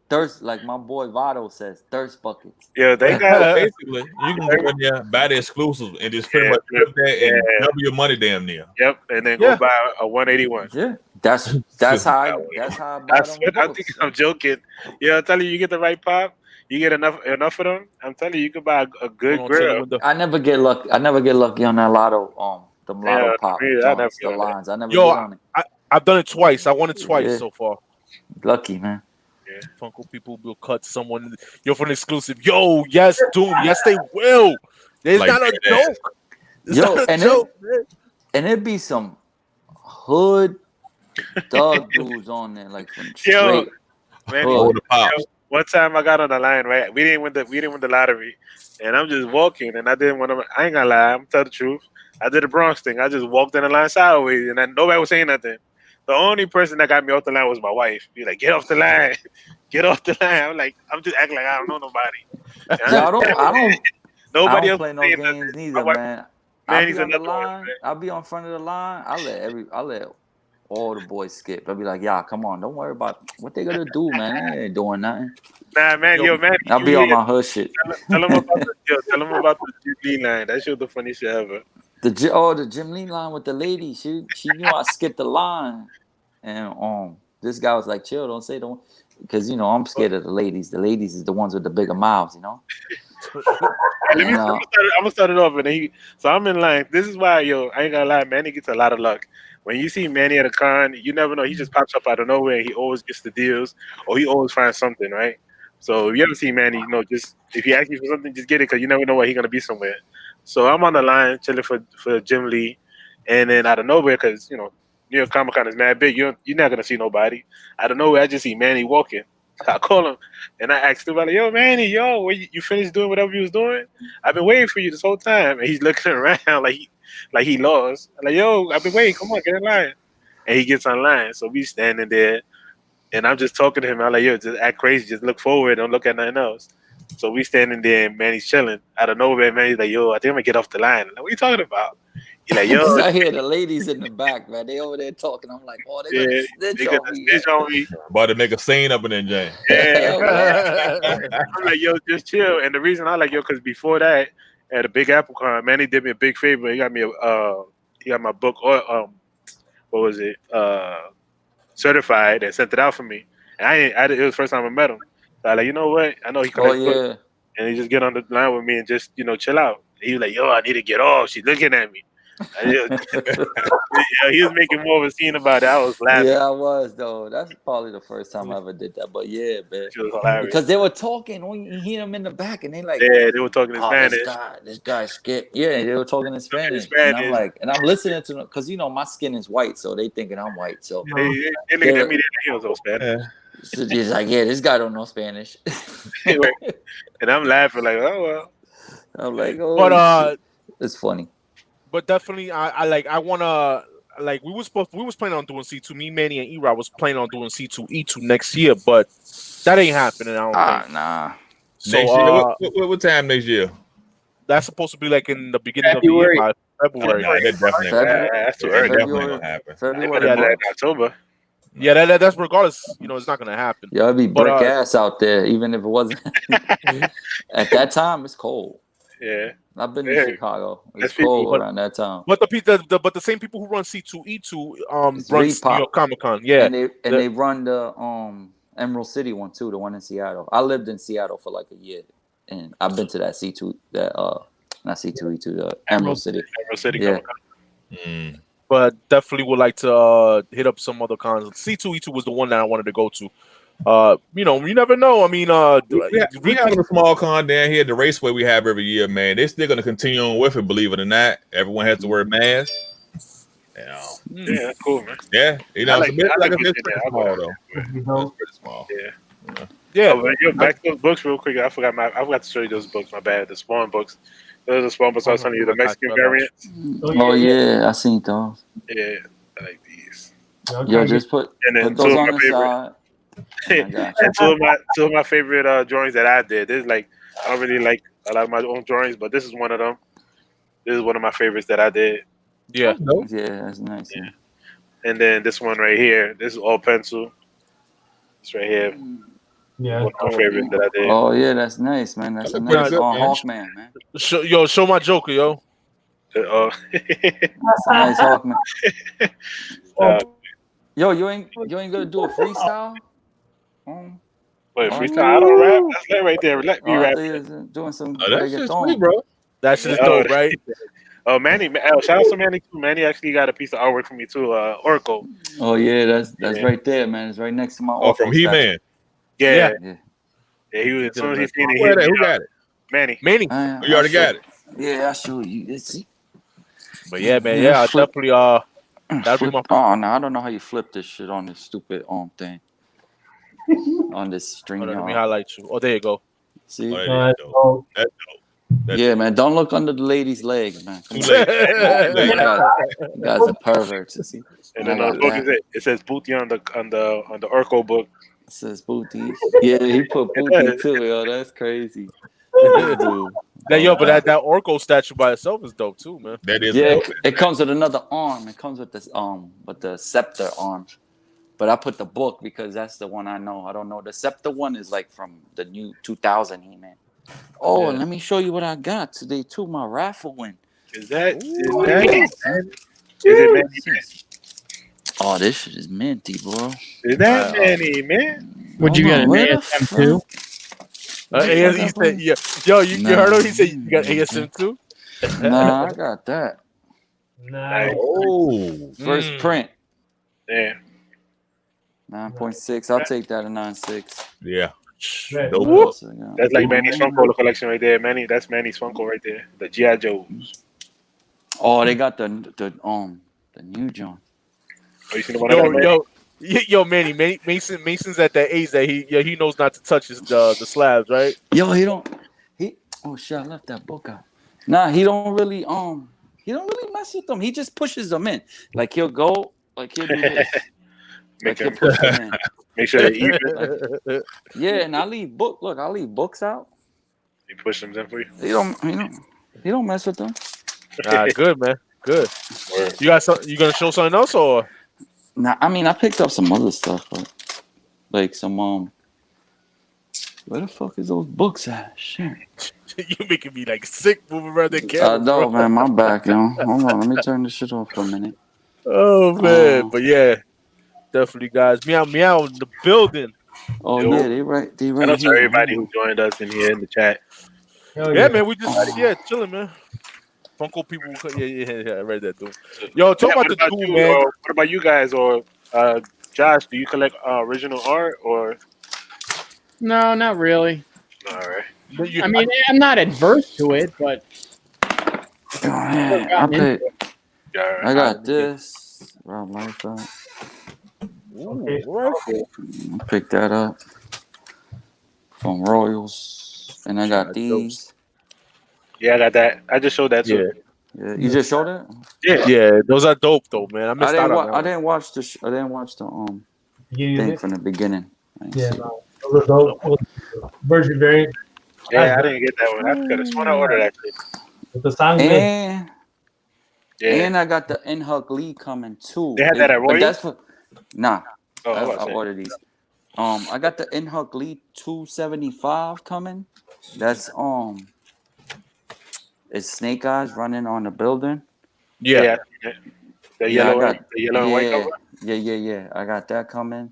Thirst, like my boy Vado says, thirst buckets. Yeah, they got basically you can go in there, buy the exclusive, and just pretty much flip that and double your money damn near. Yep, and then go buy a 181. Yeah, that's how I buy them. I think I'm joking. Yeah, I'm telling you, you get the right pop. You get enough of them. I'm telling you, you can buy a good grill. I never get lucky on that lotto. The lotto pop. The lines. I never get on it. I've done it twice. I won it twice so far. Lucky, man. Yeah. Funko people will cut someone. For an exclusive. Yes, Doom. Yes, they will. It's not a joke. And it'd be some hood thug dudes on there, like from straight. Yo, man, Oh, the pops. one time I got on the line, right? We didn't win the lottery, and I'm just walking, and I didn't want to. I ain't gonna lie, I'm tell the truth. I did the Bronx thing. I just walked in the line sideways, and nobody was saying nothing. The only person that got me off the line was my wife. Be like, get off the line, get off the line. I'm just acting like I don't know nobody. Yeah, I Nobody don't else play no saying games nothing. neither, Wife, man. man, I'll he's be on the another one, line. man. I'll be on front of the line. I let all the boys skip. I'll be like, yeah, come on, don't worry about what they gonna do, man. They ain't doing nothing. Nah, man, yo, man. I'll be on my hood shit. Tell them about the Jim Lee line. That shit was the funniest shit ever. The Jim Lee line with the lady. She knew I skipped the line, and this guy was like, chill, don't, because I'm scared of the ladies. The ladies is the ones with the bigger mouths, I'm gonna start it off, so I'm in line. This is why, I ain't gonna lie, Manny gets a lot of luck. When you see Manny at a con, you never know. He just pops up out of nowhere. And he always gets the deals, or he always finds something, right? So if you ever see Manny, just if he asks you for something, just get it, because you never know where he's gonna be somewhere. So I'm on the line chilling for Jim Lee, and then out of nowhere, because New York Comic Con is mad big, you're not gonna see nobody. Out of nowhere, I just see Manny walking. I call him and I asked him about yo, Manny, you finished doing whatever you was doing? I've been waiting for you this whole time. And he's looking around like he lost. I'm like, yo, I've been waiting. Come on, get in line. And he gets online. So we standing there and I'm just talking to him. I'm like, yo, just act crazy. Just look forward. Don't look at nothing else. So we standing there and Manny's chilling. Out of nowhere, Manny's like, yo, I think I'm gonna get off the line. I'm like, what are you talking about? He's like, yo. I hear the ladies in the back, man. They over there talking. I'm like, oh, they're gonna snitch on me. About to make a scene up in there, Jane. Yeah. I'm like, yo, just chill. And the reason I like, because before that, at a Big Apple Con, Manny did me a big favor. He got me he got my book, what was it? Certified, and sent it out for me. And it was the first time I met him. So I like, you know what? I know he collects books. And he just get on the line with me and just, chill out. He was like, yo, I need to get off. She's looking at me. He was making more of a scene about it. I was laughing. Yeah, I was though. That's probably the first time I ever did that. But yeah, man. It was hilarious. Because they were talking when you hear them in the back, and they like, they were talking in Spanish. This guy skip. Yeah, they were talking in Spanish. And I'm like, and I'm listening to them because my skin is white, so they thinking I'm white. So they looking at me, they was all Spanish. So he's like, yeah, this guy don't know Spanish. And I'm laughing like, oh well. I'm like, oh, but it's funny. But definitely, I wanna we was planning on doing C2. Me, Manny, and E-Rod was planning on doing C2 E2 next year, but that ain't happening. I don't think. Nah. So next year, what time next year? That's supposed to be like in the beginning of the year, by February. Nah, that definitely that's too early. Definitely gonna happen. February, October. Yeah, that's regardless. It's not gonna happen. Yeah, it'd be brick ass out there, even if it wasn't. At that time, it's cold. Yeah, I've been in Chicago. It's cold around that time. But the same people who run C2 E2 run New York Comic Con. Yeah, and they run the Emerald City one too, the one in Seattle. I lived in Seattle for like a year, and I've been to that C2 not C2 E2 the Emerald City. Emerald City Comic Con. But definitely would like to hit up some other cons. C2 E2 was the one that I wanted to go to. You never know. I mean, we have a small con down here at the Raceway we have every year, man. They're still gonna continue on with it, believe it or not. Everyone has to wear masks. Yeah, that's cool, man. Yeah, it's pretty small though. It's pretty small. Yeah. Back to those books real quick. I forgot to show you those books. My bad. The Spawn books. Those are the Spawn books I was telling you, the Mexican variants. Oh yeah, I seen those. Yeah, I like these. Yo, just put those on the side. And two of my favorite drawings that I did. This is I don't really like a lot of my own drawings, but this is one of them. This is one of my favorites that I did. Yeah, that's nice. Yeah. And then this one right here. This is all pencil. This right here. Yeah, one of my favorites that I did. Oh yeah, that's nice, man. That's a nice Hawkman, man. Show my Joker, yo. That's a nice Hawkman. Yo, you ain't gonna do a freestyle? Wait, freestyle? I don't rap. That's that right there. Let me rap. Doing some that's just sweet, bro. That shit is dope, right? Oh, Manny! Shout out to Manny too. Manny actually got a piece of artwork for me too. Oracle. Oh yeah, that's right there, man. It's right next to my. Oh, from He-Man. Yeah. He was. As soon as he seen it, who got it? Manny. You already got it. Yeah, I'll show you. Let's see. But yeah, man. Yeah, I definitely Oh no, I don't know how you flip this shit on this stupid thing. On this string. Let me highlight you. Oh, there you go. See? That's dope. That's dope. Yeah, man. Don't look under the lady's legs, man. Too late. You guys are perverts. You see? And then it says Booty on the Urkel book. It says Booty. Yeah, he put Booty too. Yo, that's crazy. Dude. But that Orko statue by itself is dope too, man. That is dope. It comes with another arm. It comes with this with the scepter arm. But I put the book because that's the one I know. I don't know. The scepter one is like from the new 2000 He-Man. Oh, and let me show you what I got today too. My raffle win. Is it Manny? Oh, this shit is minty, bro. Is that Manny, man? Would you get an ASM too? He said, yeah. Yo, you heard him? He said you got ASM too? Nah, I got that. Nice. Oh, first print. Yeah. 9.6. I'll take that at 9.6. Yeah. That's like Manny's Funko collection right there. That's Manny's Funko right there. The G.I. Joes. Oh, they got the new John. Oh, you seen the one Yo, Manny, Mason's at that age that he knows not to touch the slabs, right? Yo, oh shit, I left that book out. Nah, he don't really mess with them. He just pushes them in. Like he'll do this. Like he'll push them in. Make sure they eat. Yeah, and I leave books out. He push them in for you. He don't mess with them. Good, man. Good. You gonna show something else or? Nah, I mean I picked up some other stuff, but like some where the fuck is those books at? Shit. You making me like sick moving around the camera. No, man, my back, yo. Hold on, let me turn this shit off for a minute. Oh man, but yeah, definitely, guys. Meow in the building. Oh yeah, they right. Shout out to everybody who joined us in here in the chat. Yeah, man, we just chilling, man. Funko people, yeah, I read that too. Yo, talk about the dude, man. What about you guys, or Josh? Do you collect original art or? No, not really. All right. I mean, I'm not adverse to it, but I got this. Rob Life out. I picked that up from Royals, and I got these. Yeah, I got that. I just showed that too. Yeah. You just showed it? Yeah, those are dope though, man. I missed out on that. I didn't watch the thing from the beginning. Those are dope. Version variant. Yeah, I didn't get that one. I could have sworn I ordered that shit. With the song and I got the Inhug Lee coming too. They had that at Royal? I ordered these. I got the Inhug Lee 275 coming. That's it's Snake Eyes running on the building. Yeah. The yellow and white cover. Yeah. I got that coming.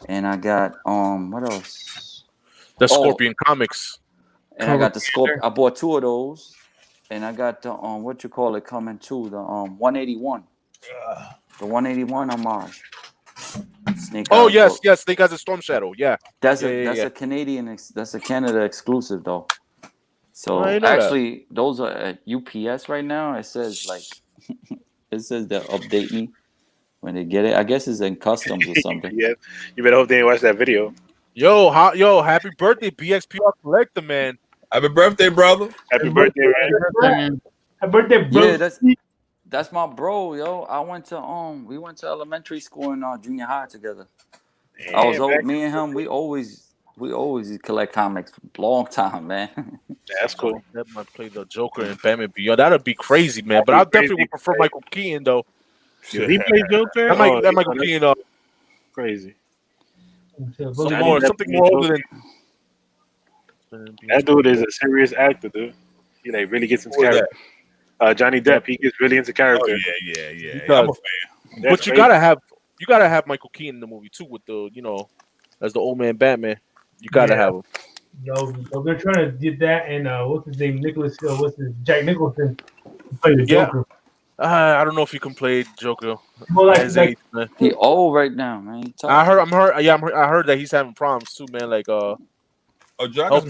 And I got what else? The Scorpion comics. And I got the Scorpion. I bought 2 of those. And I got the what you call it coming too, the 181. The 181 homage. Snake Eyes. Yes, Snake Eyes a Storm Shadow. Yeah. That's a Canadian that's a Canada exclusive though. So actually those are at UPS right now. It says they'll update me when they get it. I guess it's in customs or something. Yeah. You better hope they didn't watch that video. Yo, happy birthday, BXPR Collector, man. Happy birthday, brother. Happy birthday, man. Happy birthday, bro. Yeah, that's my bro, yo. We went to elementary school and junior high together. Damn, me and him, we always collect comics for a long time, man. That's cool. That might play the Joker and Batman Beyond. That'd be crazy, man. But I definitely would prefer Michael Keaton though. He played Joker. That Michael Keaton crazy. Something more older than. That dude is a serious actor, dude. He really gets into character. Johnny Depp, he gets really into character. Oh, yeah. I'm a fan. But you gotta have Michael Keaton in the movie too, with the as the old man Batman. You gotta have him. Yo, they're trying to get that, and what's his name? Jack Nicholson play the Joker. I don't know if he can play Joker. Well, he old right now, man. I heard that he's having problems too, man. Like John, let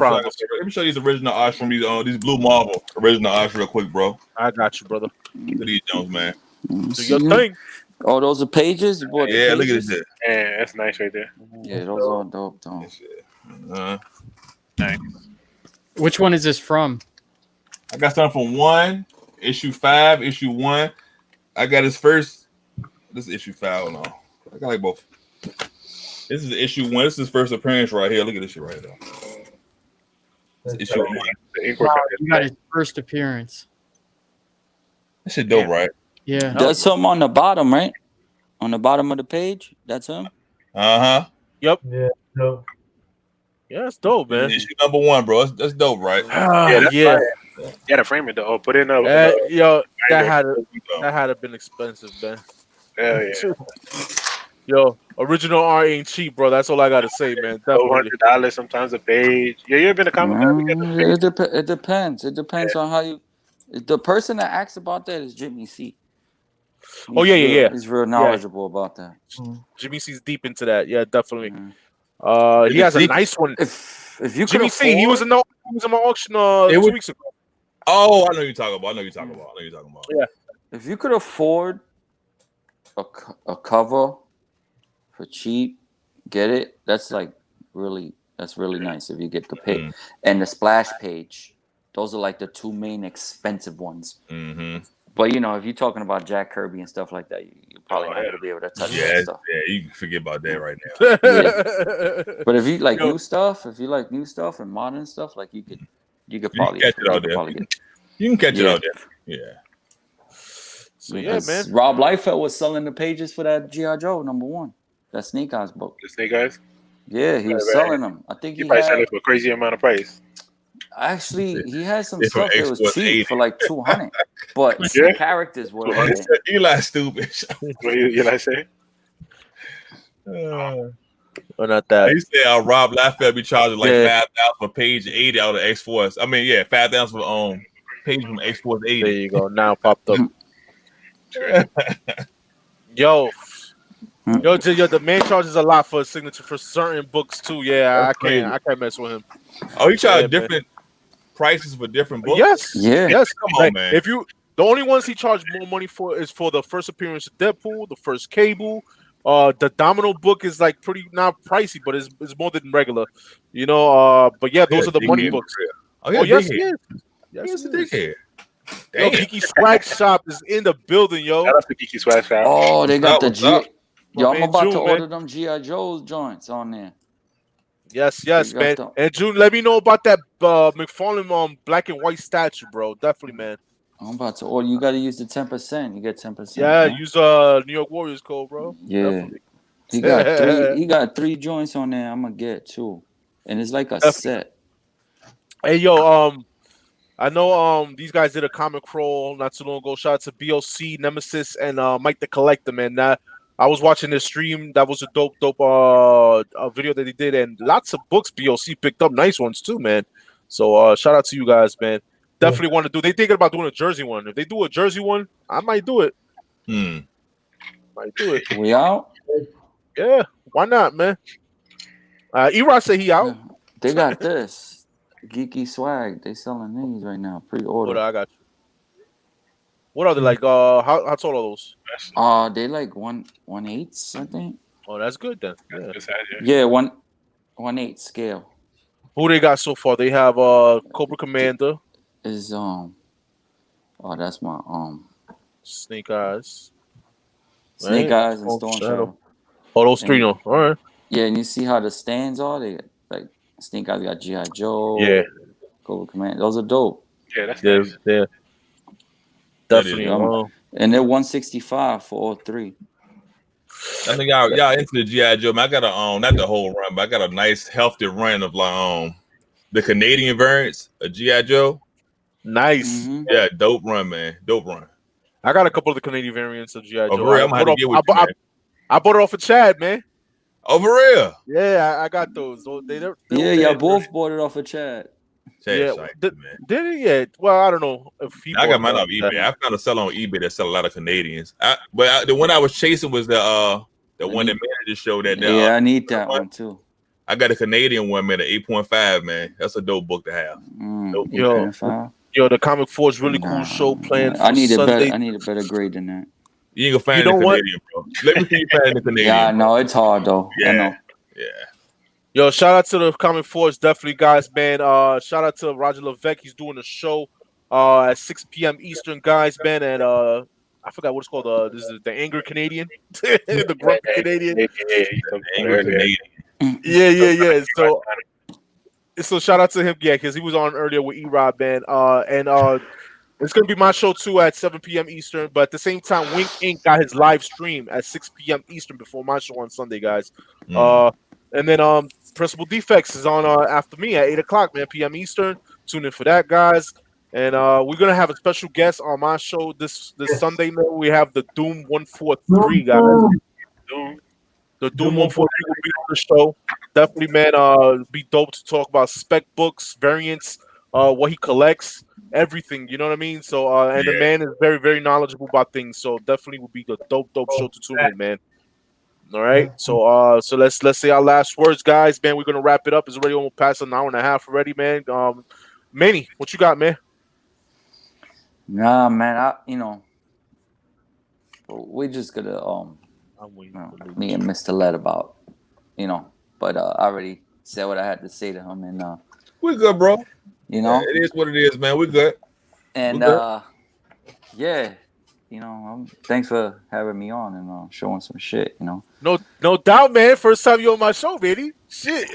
me show you these original odds from these Blue Marvel original odds real quick, bro. I got you, brother. Look at these Jones, man. Do your thing. Oh, those are pages. You bought Yeah, the look at pages? this. Yeah, that's nice right there. Yeah, those are dope though. Nice. Which one is this from? I got something from 1, issue 5, issue 1. I got his first. This is issue 5. Hold on. I got like both. This is issue 1. This is his first appearance right here. Look at this shit right there. This issue 1. Wow, you got his first appearance. That shit dope, right? Yeah. That's him on the bottom, right? On the bottom of the page. That's him. Yep. Yeah. No. Yeah, it's dope, man. Issue number 1, bro. That's dope, right? Yeah, that's fire. You gotta frame it though. Put it in yo, that had to been expensive, man. Hell yeah. Yo, original art ain't cheap, bro. That's all I gotta say, man. Definitely. $100 sometimes a page. Yeah, you ever been a comic con? It depends. It depends on how you. The person that asks about that is Jimmy C. He's real knowledgeable about that. Jimmy C's deep into that. Yeah, definitely. He has a nice one. If you Jimmy C, he was in my auction 2 weeks ago. Oh, I know you're talking about. Yeah. If you could afford a cover for cheap, get it. That's really nice if you get the page and the splash page. Those are like the two main expensive ones. Mm-hmm. But if you're talking about Jack Kirby and stuff like that, you're probably not going to be able to touch that stuff. Yeah, you can forget about that right now. Yeah. But if you like new stuff, and modern stuff, like you could probably catch it out there. You can catch it out there. Yeah. So man. Rob Liefeld was selling the pages for that G.I. Joe #1. That Snake Eyes book. The Snake Eyes? Yeah, he was selling them. I think he probably selling it for a crazy amount of price. Actually, he had some stuff that was cheap for like $200, but the characters were. Eli stupid. What you like say? Or not that. He said Rob Liefeld be charging like $5,000 for page 80 out of X Force. I mean, yeah, $5,000 for page from X Force 80. There you go. Now popped up. Yo, the man charges a lot for a signature for certain books too. Yeah, I can't mess with him. Oh, he charged different prices for different books? Yes. Yeah. Yes. Come on, man. The only ones he charged more money for is for the first appearance of Deadpool, the first Cable. The Domino book is like pretty not pricey, but it's more than regular. But yeah, those are the money books. Oh yes, he is. Yes, he is. Yo, Geeky Swag Shop is in the building, yo. Shout out to Geeky Swag Shop. Oh, they got the G. Yo, I'm about to order man. them G.I. Joe's joints on there. Yes, man. And June, let me know about that McFarlane black and white statue, bro. Definitely, man. I'm about to order. You got to use the 10%. You get 10%. Yeah, man. use New York Warriors code, bro. Yeah. He got three. He got 3 joints on there. I'm gonna get 2, and it's like a set. Hey, yo, I know these guys did a comic crawl not too long ago. Shout out to BOC, Nemesis, and Mike the Collector, man. I was watching this stream. That was a dope video that he did, and lots of books BOC picked up, nice ones too, man. So shout out to you guys, man. Definitely want to do. They thinking about doing a Jersey one. If they do a Jersey one, I might do it. Might do it. We out? Yeah, why not, man? E-Rod say he out. They got this Geeky Swag. They selling these right now. Pre-order. Hold on, I got you. What are they like? How tall are those? They like 1/8, I think. Oh, that's good then. Yeah, 1/8 scale. Who they got so far? They have Cobra Commander. Is that's my Snake Eyes. Snake Eyes and Storm Shadow. Oh, those 3 no. All right. Yeah, and you see how the stands are? They like Snake Eyes got G.I. Joe. Yeah. Cobra Commander. Those are dope. Yeah, that's nice. Yeah. Definitely. And they're 165 for all 3. I think y'all into the G.I. Joe. Man, I got not the whole run, but I got a nice healthy run of like the Canadian variants of G.I. Joe. Nice. Mm-hmm. Yeah, dope run, man. Dope run. I got a couple of the Canadian variants of G.I. Joe. I bought it off of Chad, man. Oh, for real? Yeah, I got those. Y'all both bought it off of Chad. Yeah, did it? Yeah. Well, I don't know if he. I got mine off eBay. I found a seller on eBay that sell a lot of Canadians. But the one I was chasing was the one that manager showed that. Yeah, I need that one too. I got a Canadian one, man, an 8.5, man. That's a dope book to have. Yo, the Comic Forge really cool show planned. I need a better grade than that. You ain't gonna find it in Canadian, bro. Let me see you find it in Canadian. Yeah, no, it's hard though. Yeah, I know. Yeah. Yo, shout out to the Comic Force, definitely, guys, man. Shout out to Roger Levesque. He's doing a show at 6 p.m. Eastern, guys, man. And I forgot what it's called. This is the Angry Canadian, the Grumpy Canadian. Angry Canadian. Yeah. So shout out to him, yeah, because he was on earlier with E-Rob, man. It's gonna be my show too at 7 p.m. Eastern. But at the same time, Wink Inc. got his live stream at 6 p.m. Eastern before my show on Sunday, guys. And then Principal Defects is on after me at 8 o'clock, man, p.m. Eastern. Tune in for that, guys. And we're gonna have a special guest on my show this Sunday, man. We have the Doom 143 guys. The Doom 143 will be on the show. Definitely, man. Be dope to talk about spec books, variants, what he collects, everything. You know what I mean? So, and the man is very, very knowledgeable about things. So definitely will be a dope show to tune in, man. All right, so let's say our last words, guys. Man, we're gonna wrap it up. It's already almost past an hour and a half already, man. Manny, what you got, man? Nah, man, we just gonna me and Mr. Lett about, but I already said what I had to say to him, and we're good, bro. It is what it is, man. We're good. And we're good. Thanks for having me on and showing some shit, No doubt, man. First time you on my show, baby. Shit.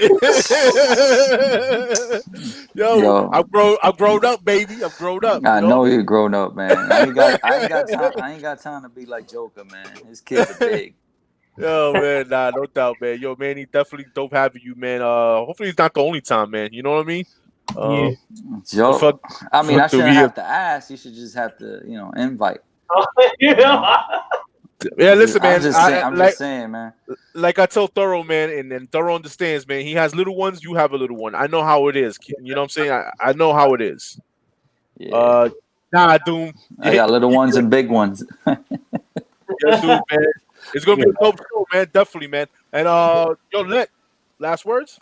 Yo, I've grown up, baby. I've grown up. I know you're grown up, man. I ain't got time to be like Joker, man. His kids are big. Yo, man, nah, no doubt, man. Yo, man, he definitely dope having you, man. Hopefully it's not the only time, man. You know what I mean? Joke. I shouldn't have to ask. You should just have to, invite. Yeah, listen, man. I'm just saying, man. Like I tell Thoro, man, and Thoro understands, man. He has little ones. You have a little one. I know how it is. You know what I'm saying? I know how it is. Yeah. Doom. I got little ones and big ones. Yeah, dude, man. It's gonna be a dope show, man. Definitely, man. And yo, Lett, last words.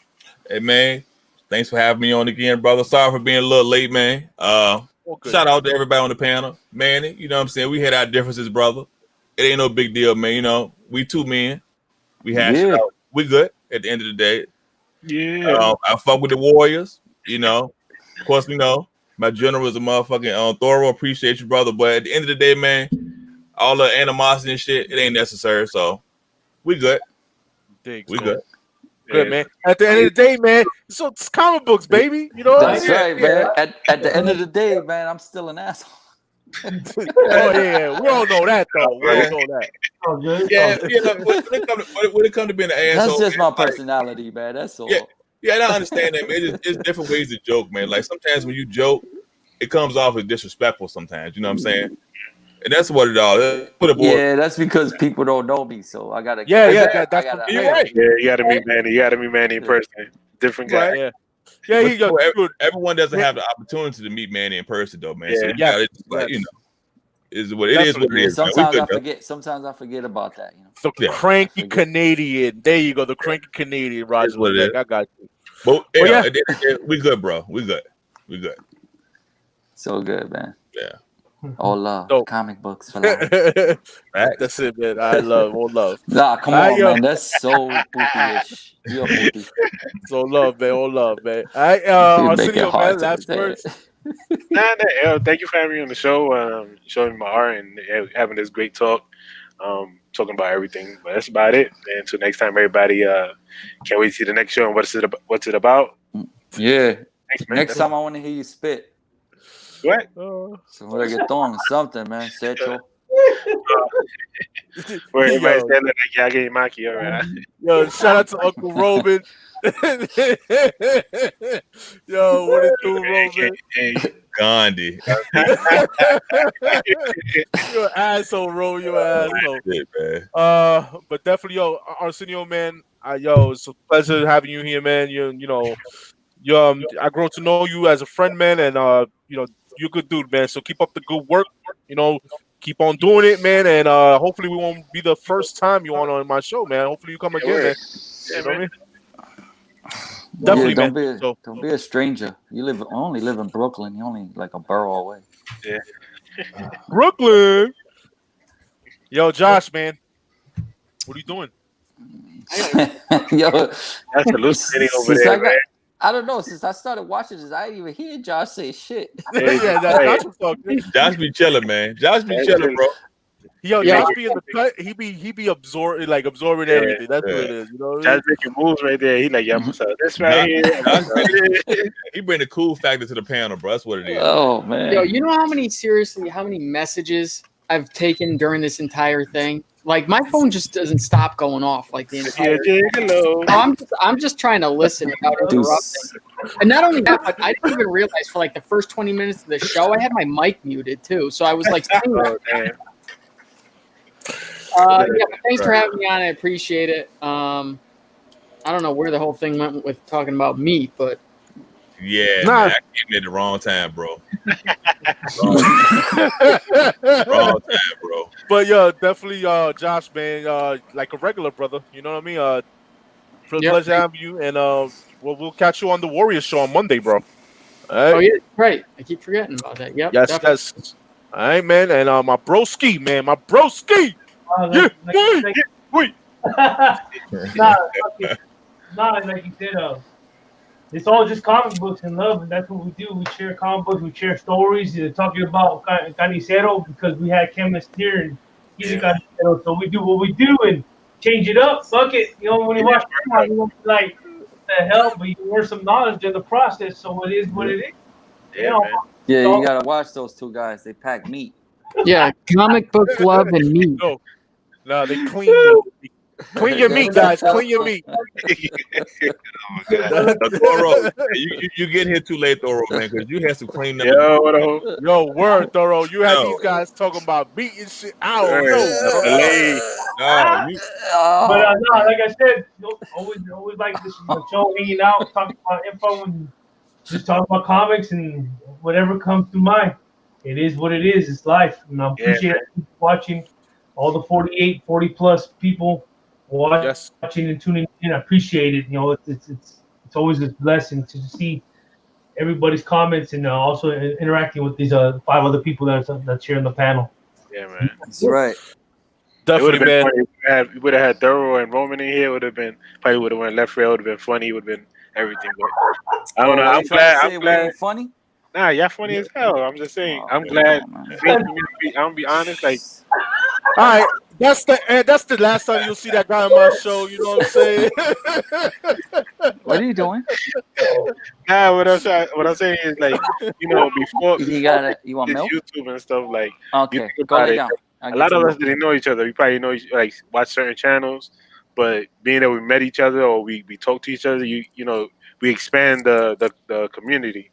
Hey, man. Thanks for having me on again, brother. Sorry for being a little late, man. Shout out to everybody on the panel, man. You know what I'm saying? We had our differences, brother. It ain't no big deal, man. We two men. We hash it out. We good at the end of the day. Yeah. I fuck with the Warriors. Of course, my general is a motherfucking Thoro. Appreciate you, brother. But at the end of the day, man, all the animosity and shit, it ain't necessary. So we good. We good. Good, man. At the end of the day, man, so it's comic books, baby. You know That's right, man. At the end of the day, man, I'm still an asshole. Oh yeah, we all know that though. We all know that. When it comes to being an asshole, that's just my personality, man. That's all. Yeah, I understand that, man. It's different ways to joke, man. Like sometimes when you joke, it comes off as disrespectful. Sometimes, you know what I'm saying? And that's what it all is. Yeah, that's because people don't know me, so I gotta. You're right. Yeah, you gotta meet Manny. You gotta meet Manny in person. Different guy. Right. Everyone doesn't have the opportunity to meet Manny in person, though, man. So it's like, is what it is. What it is. Sometimes I forget about that. The cranky Canadian. There you go. The cranky Canadian. Roger. I got you. But we good, bro. We good. So good, man. Yeah. All love. Comic books for life. That's it, man. I love all love. Nah, come on, man. That's so booty-ish. You're booty. So love, man. All love, man. All right, Arsenio, man. Last words. Thank you for having me on the show. Showing me my art and having this great talk. Talking about everything, but that's about it. And until next time, everybody. Can't wait to see the next show and what's it about. Yeah. Thanks, man. Next time I want to hear you spit. What? So reggaeton, something, man. Secho. Where everybody standing like Yagi Maki, all right. Yo, shout out to Uncle Robin. Yo, what it do, Robin? Gandhi. You're an asshole, Ro. You're an asshole. Man. But definitely, yo, Arsenio, man. It's a pleasure having you here, man. I grow to know you as a friend, man, and you're a good dude, man. So keep up the good work. Keep on doing it, man. And hopefully we won't be the first time you on my show, man. Hopefully you come again, man. You know what I mean? Definitely, man. Don't be a stranger. I only live in Brooklyn. You only like a borough away. Yeah. Brooklyn. Yo, Josh, man, what are you doing? Yo, that's hallucinating over there, man. I don't know. Since I started watching this, I didn't even hear Josh say shit. Yeah, Josh was talking. Josh be chilling, man. Josh be chilling, bro. Yo, Josh be in the cut. He be absorbing everything. That's what it is. You know, Josh making moves right there. He like, yeah, I'm gonna sell this right here. He bring the cool factor to the panel, bro. That's what it is. Oh man. Yo, you know how many messages I've taken during this entire thing? Like my phone just doesn't stop going off like the entire time. I'm just trying to listen without interrupting. And not only that, but I didn't even realize for like the first 20 minutes of the show I had my mic muted too. So I was like yeah, but thanks for having me on. I appreciate it. I don't know where the whole thing went with talking about meat, but yeah, man, I came in the wrong time, bro. wrong time, bro. But yeah, definitely, Josh, man, like a regular brother. You know what I mean? Pleasure having you, and we'll catch you on the Warriors show on Monday, bro. Right. Oh yeah, right. I keep forgetting about that. Yep. Yes, definitely. Yes. All right, man, and my broski, man, my broski. Wait. Nah, like you said, it's all just comic books and love, and that's what we do. We share comic books, we share stories. Talking about Canicero because we had Chemist here, and he's a Canicero, so we do what we do and change it up. Fuck it, you know, when you watch it, you won't be like, what the hell? But you learn some knowledge in the process, so it is what it is. Yeah, you gotta watch those two guys. They pack meat. Yeah, comic book love and meat. No, they clean meat. Clean your meat, guys. Clean your meat. Oh my God. Thoro, you get here too late, Thoro, man, because you have to clean them. Yo, word, Thoro. You had these guys talking about meat and shit. I don't know. But no, like I said, always like this show, hanging out, talking about info, and just talking about comics and whatever comes to mind. It is what it is. It's life. And I appreciate watching all the 40 plus people watching and tuning in. I appreciate it. You know, it's always a blessing to see everybody's comments and also interacting with these 5 other people that share in the panel. Yeah, man. That's right. Definitely, man. We would have had Thoro and Roman in here. Would have been probably would have went left rail. Would have been funny. Would have been everything. But I don't know. I'm glad. Funny? Nah, y'all funny as hell. I'm just saying. I'm glad. I'm gonna be honest. Like, all right. That's the last time you'll see that guy on my show. You know what I'm saying? What are you doing? Nah, what I'm saying is like, you know, before you want milk? YouTube and stuff like. Okay, go lay down. A lot of us didn't know each other. We probably know like watch certain channels, but being that we met each other or we talk to each other, you know, we expand the community.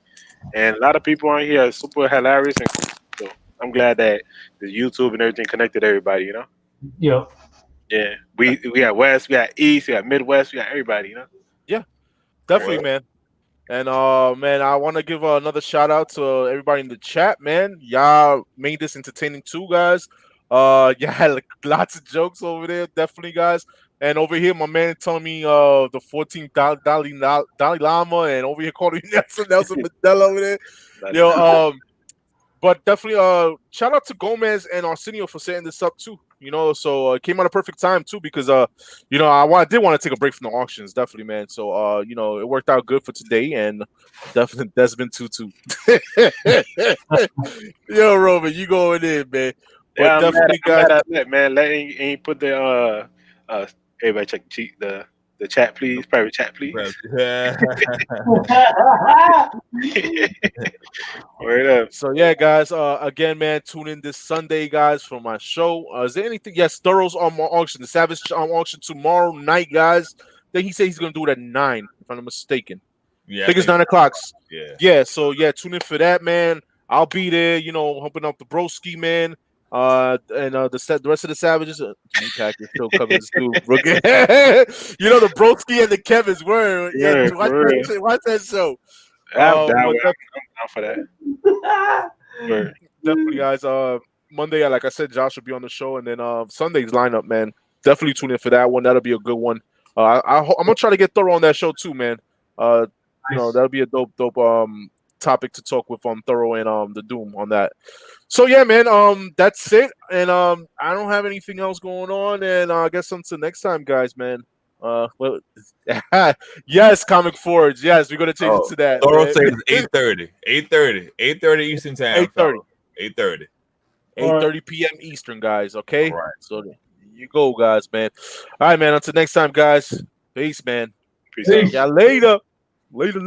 And a lot of people on here are super hilarious, and so I'm glad that the YouTube and everything connected everybody. You know. Yeah. Yeah. We got West, we got East, we got Midwest, we got everybody. You know. Yeah, definitely, man. And man, I want to give another shout out to everybody in the chat, man. Y'all made this entertaining too, guys. You had like, lots of jokes over there, definitely, guys. And over here, my man telling me the 14th Dalai Lama, and over here calling me Nelson Mandela over there. Yo, but definitely shout out to Gomez and Arsenio for setting this up too. You know, so it came at a perfect time too because you know, I did want to take a break from the auctions, definitely, man. So you know, it worked out good for today, and definitely Desmond Tutu. Yo, Roman, you going in, man? But yeah, definitely, guys, man. Let ain't put the everybody check the chat, please. Private chat, please. Word up. So yeah, guys. Again, man, tune in this Sunday, guys, for my show. Is there anything? Yes, Thoro's on my auction. The Savage on auction tomorrow night, guys. Then he said he's gonna do it at 9, if I'm not mistaken. Yeah, I think it's 9 o'clock. Yeah. So yeah, tune in for that, man. I'll be there. You know, humping up the broski, man. And the rest of the Savages, still coming too. You know, the broski and the Kevin's word. Yeah, watch that show. I'm down for that. Definitely, guys. Monday, like I said, Josh will be on the show, and then Sunday's lineup, man. Definitely tune in for that one. That'll be a good one. I'm gonna try to get Thoro on that show too, man. You know, that'll be a dope topic to talk with Thoro and the Doom on that. So yeah, man, that's it. And I don't have anything else going on. And I guess until next time, guys, man. Well, yes, Comic Forge. Yes, we're gonna change it to that. Thoro says 8:30 Eastern time. 8:30. 8:30 p.m. Eastern, guys. Okay. All right. So there you go, guys, man. All right, man. Until next time, guys. Peace, man. Peace. Yeah, later. Later.